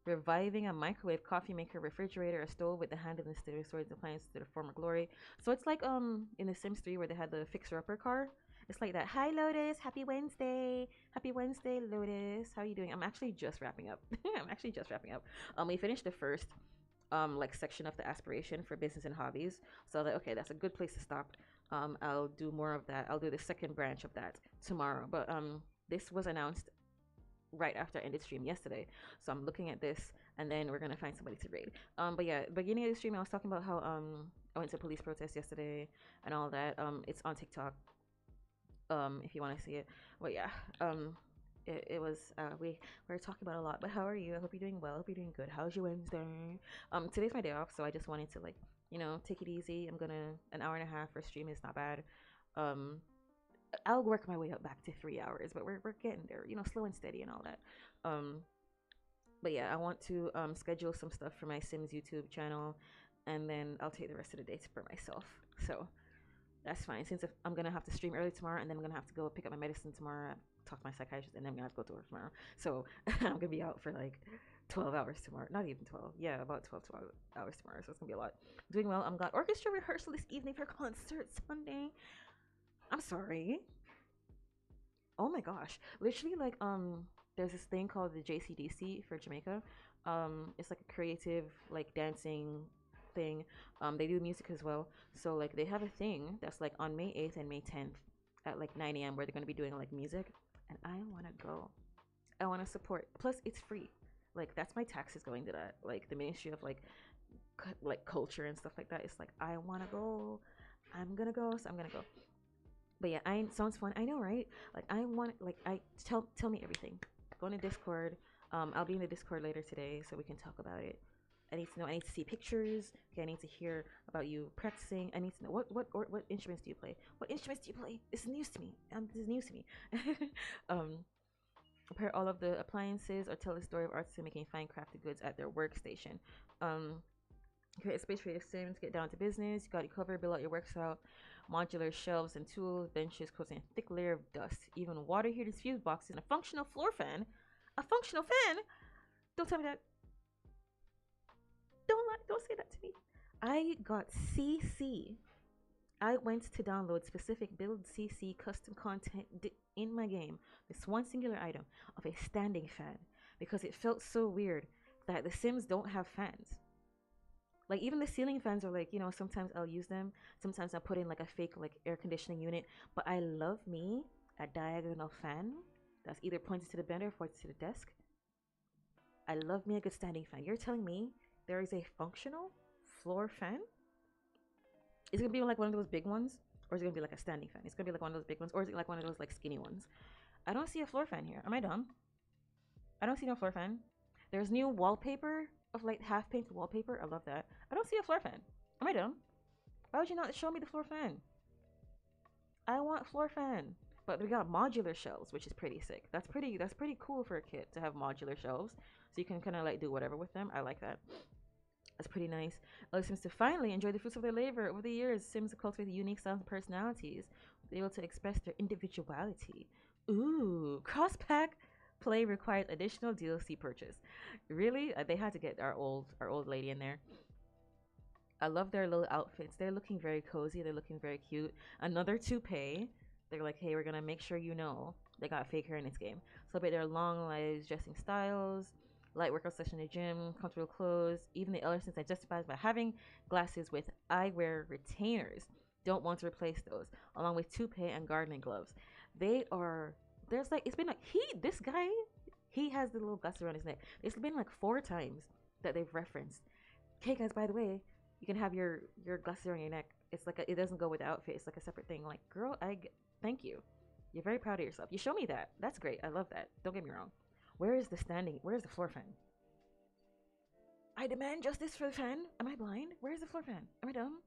Reviving a microwave, coffee maker, refrigerator, a stove with the handle to restore the appliances to their former glory. So it's like in The Sims 3 where they had the fixer upper car. It's like that. Hi Lotus, happy Wednesday. Happy Wednesday, Lotus. How are you doing? I'm actually just wrapping up. I'm actually just wrapping up. We finished the first like section of the aspiration for business and hobbies. So like, okay, that's a good place to stop. I'll do more of that. I'll do the second branch of that tomorrow. But this was announced right after I ended stream yesterday. So I'm looking at this and then we're gonna find somebody to raid. But yeah, beginning of the stream I was talking about how I went to a police protest yesterday and all that. It's on TikTok. If you wanna see it. But yeah, it was we were talking about a lot, but how are you? I hope you're doing well. I hope you're doing good. How's your Wednesday? Today's my day off, so I just wanted to like, take it easy. I'm gonna an hour and a half for stream is not bad. I'll work my way up back to 3 hours, but we're getting there, slow and steady and all that. Um, but yeah, I want to schedule some stuff for my Sims YouTube channel, and then I'll take the rest of the day for myself. So that's fine. Since if I'm gonna have to stream early tomorrow, and then I'm gonna have to go pick up my medicine tomorrow, talk to my psychiatrist, and then I'm gonna have to go to work tomorrow. So I'm gonna be out for like 12 hours tomorrow. Not even 12. Yeah, about 12 hours tomorrow. So it's gonna be a lot. Doing well. I'm got orchestra rehearsal this evening for concert Sunday. I'm sorry. Oh my gosh. Literally, like, there's this thing called the JCDC for Jamaica. It's like a creative, like, dancing thing. They do music as well. So, like, they have a thing that's like on May 8th and May 10th at like 9 a.m. where they're gonna be doing like music, and I wanna go. I wanna support. Plus, it's free. Like, that's my taxes going to that. Like, the Ministry of like culture and stuff like that. It's like I wanna go. I'm gonna go, so I'm gonna go. But yeah, I sounds fun. I know, right? Like I want, like I tell me everything. Go in the Discord. I'll be in the Discord later today, so we can talk about it. I need to know. I need to see pictures. Okay, I need to hear about you practicing. I need to know what instruments do you play? What instruments do you play? This is news to me. This is news to me. um, Prepare all of the appliances or tell the story of artists making fine crafted goods at their workstation. Um, Create a space for your Sims. Get down to business. You got it covered. Build out your workshop. Modular shelves and tools, benches coating a thick layer of dust. Even water heated fuse boxes and a functional floor fan. A functional fan? Don't tell me that. Don't lie. Don't say that to me. I got CC. I went to download specific build CC custom content in my game. This one singular item of a standing fan because it felt so weird that the Sims don't have fans. Like even the ceiling fans are like, sometimes I'll use them. Sometimes I'll put in like a fake like air conditioning unit. But I love me a diagonal fan that's either pointed to the bed or pointed to the desk. I love me a good standing fan. You're telling me there is a functional floor fan? Is it gonna be like one of those big ones? Or is it gonna be like a standing fan? It's gonna be like one of those big ones, or is it like one of those like skinny ones? I don't see a floor fan here. Am I dumb? I don't see no floor fan. There's new wallpaper of like half painted wallpaper. I love that. I don't see a floor fan. Am I dumb? Why would you not show me the floor fan? I want floor fan. But we got modular shelves, which is pretty sick. That's pretty cool for a kid to have modular shelves. So you can kind of like do whatever with them. I like that. That's pretty nice. Allows Sims to finally enjoy the fruits of their labor. Over the years, Sims have cultivated unique styles and personalities, able to express their individuality. Ooh, cross-pack play requires additional DLC purchase. Really? They had to get our old lady in there. I love their little outfits. They're looking very cozy. They're looking very cute. Another toupee. They're like, hey, we're gonna make sure you know they got fake hair in this game. Celebrate their long lives, dressing styles, light workout session in the gym, comfortable clothes. Even the elder since I justifies by having glasses with eyewear retainers. Don't want to replace those, along with toupee and gardening gloves. They are. There's like it's been like this guy he has the little glasses around his neck. It's been like 4 times that they've referenced. Hey guys, by the way, you can have your glasses around your neck. It's like it doesn't go with the outfit. It's like a separate thing. Like, girl, thank you. You're very proud of yourself. You show me that. That's great. I love that. Don't get me wrong. Where is the standing? Where is the floor fan? I demand justice for the fan. Am I blind? Where is the floor fan? Am I dumb?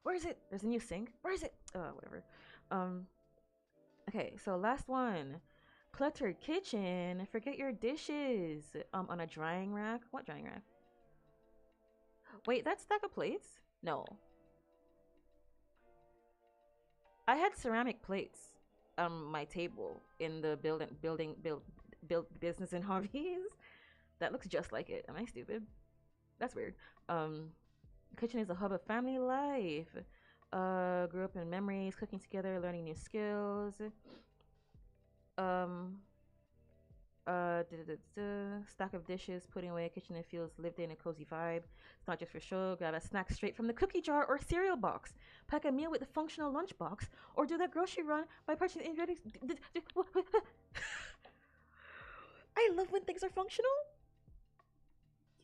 Where is it? There's a new sink. Where is it? Whatever. Um. Okay. So last one. Cluttered kitchen. Forget your dishes. On a drying rack. What drying rack? Wait, that stack of plates? No. I had ceramic plates on my table in the build business and hobbies. That looks just like it. Am I stupid? That's weird. Um, Kitchen is a hub of family life. Grew up in memories, cooking together, learning new skills. Um, Stack of dishes, putting away a kitchen that feels lived in a cozy vibe. It's not just for show. Grab a snack straight from the cookie jar or cereal box. Pack a meal with a functional lunch box, or do that grocery run by purchasing ingredients. I love when things are functional.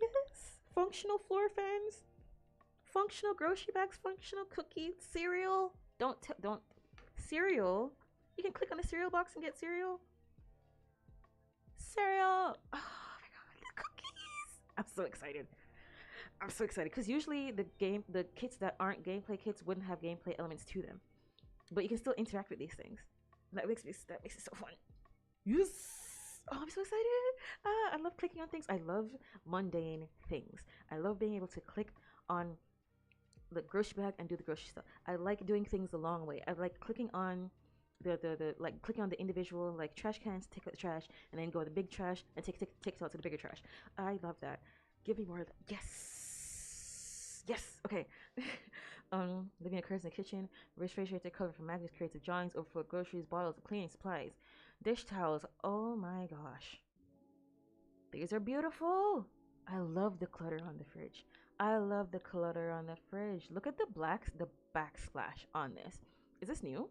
Yes, functional floor fans, functional grocery bags, functional cookies, cereal. Don't cereal. You can click on the cereal box and get cereal. Cereal. Oh my god, the cookies! I'm so excited. Because usually the kits that aren't gameplay kits wouldn't have gameplay elements to them. but you can still interact with these things. That makes it so fun. Yes. Oh, I'm so excited. I love clicking on things. I love mundane things. I love being able to click on the grocery bag and do the grocery stuff. I like doing things the long way. I like clicking on the like clicking on the individual like trash cans, take out the trash, and then go to the big trash and take it out to the bigger trash. I love that. Give me more of that. Yes. Yes. Okay. Living occurs in the kitchen. Refrigerator covered from Magnus creative drawings, overflow groceries, bottles of cleaning supplies, dish towels. Oh my gosh. These are beautiful. I love the clutter on the fridge. I love the clutter on the fridge. Look at the backsplash on this. Is this new?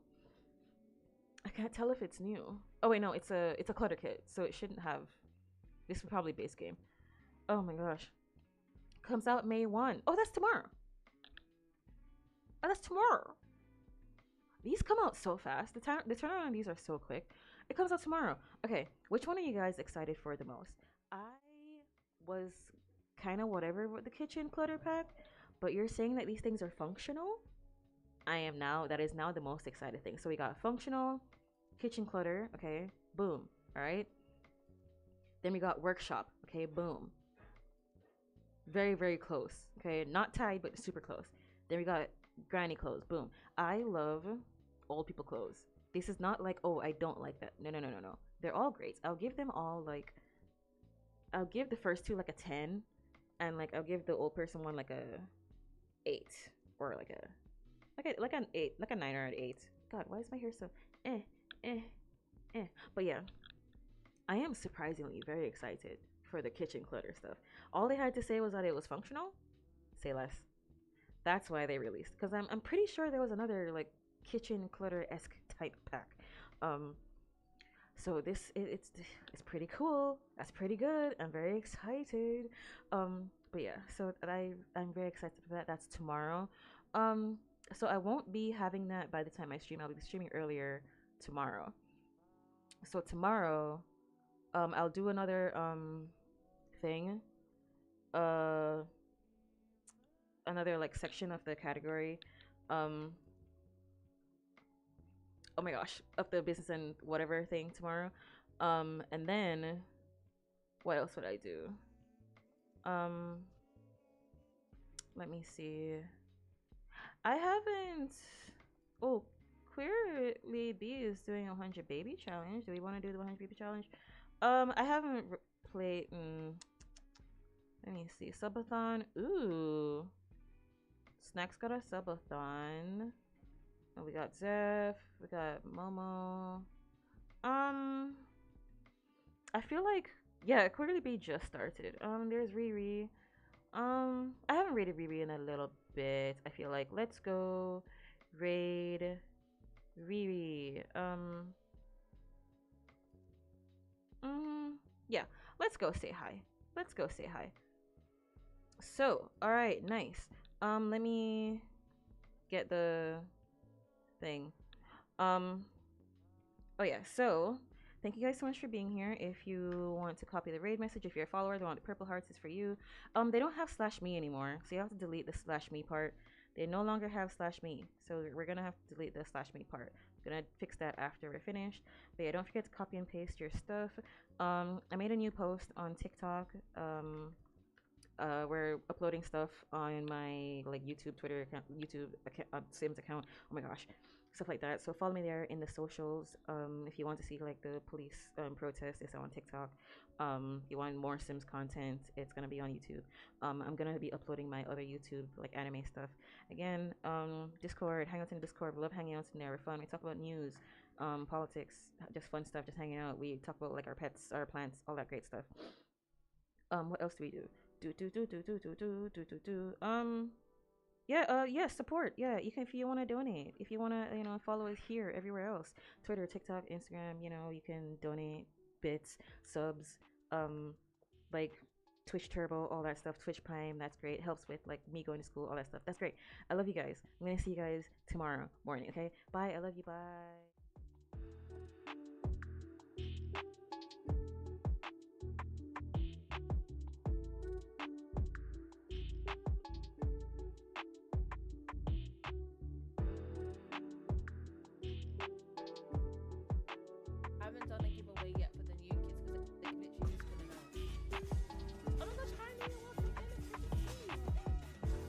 I can't tell if it's new. Oh wait, no, it's a clutter kit, so it shouldn't have. This is probably base game. Oh my gosh, comes out May 1. Oh, that's tomorrow. Oh, that's tomorrow. These come out so fast. The turnaround on these are so quick. It comes out tomorrow. Okay, which one are you guys excited for the most? I was kind of whatever with the kitchen clutter pack, but you're saying that these things are functional. I am now. That is now the most excited thing. So we got functional, kitchen clutter. Okay, boom. All right. Then we got workshop. Okay, boom. Very, very close. Okay, not tied, but super close. Then we got granny clothes. Boom. I love old people clothes. This is not like, oh, I don't like that. No, no, no, no, no. They're all great. I'll give them all like, I'll give the first two like a 10, and like I'll give the old person one like a 8 or like an 8, like a 9 or an 8. God, why is my hair so eh eh eh? But yeah, I am surprisingly very excited for the kitchen clutter stuff. All they had to say was that it was functional. Say less. That's why they released. Because I'm pretty sure there was another like kitchen clutter esque type pack. Um, so it's pretty cool. That's pretty good. I'm very excited. But yeah, so I'm very excited for that. That's tomorrow. Um, so I won't be having that by the time I stream. I'll be streaming earlier tomorrow. So tomorrow, I'll do another thing. Uh, another like section of the category. Um, oh my gosh, of the business and whatever thing tomorrow. And then what else would I do? Um, let me see. I haven't. Oh, Queerly B is doing a 100 baby challenge. Do we want to do the 100 baby challenge? I haven't played. Let me see. Subathon. Ooh. Snacks got a subathon. Oh, we got Zeph. We got Momo. Um, I feel like yeah, Quarterly B just started. There's Riri. I haven't raided Riri in a little bit. I feel like let's go raid Riri. Mm, yeah, let's go say hi. Let's go say hi. So, all right, nice. Let me get the thing. Um, oh yeah. So, thank you guys so much for being here. If you want to copy the raid message, if you're a follower, they want the purple hearts is for you. They don't have /me anymore, so you have to delete the /me part. They no longer have /me, so we're gonna have to delete the /me part. I'm gonna fix that after we're finished. But yeah, don't forget to copy and paste your stuff. I made a new post on TikTok. We're uploading stuff on my like YouTube, Twitter account, YouTube account, Sims account. Oh my gosh, stuff like that. So follow me there in the socials. If you want to see like the police protest, it's on TikTok. If you want more Sims content, it's gonna be on YouTube. I'm gonna be uploading my other YouTube like anime stuff. Again, Discord, hang out in Discord. We love hanging out in there. We're fun. We talk about news, politics, just fun stuff, just hanging out. We talk about like our pets, our plants, all that great stuff. What else do we do? Do. Yeah, yeah, support. Yeah, you can if you want to donate. If you want to, follow us here, everywhere else, Twitter, TikTok, Instagram. You can donate bits, subs, like Twitch Turbo, all that stuff. Twitch Prime, that's great. Helps with like me going to school, all that stuff. That's great. I love you guys. I'm gonna see you guys tomorrow morning. Okay, bye. I love you. Bye.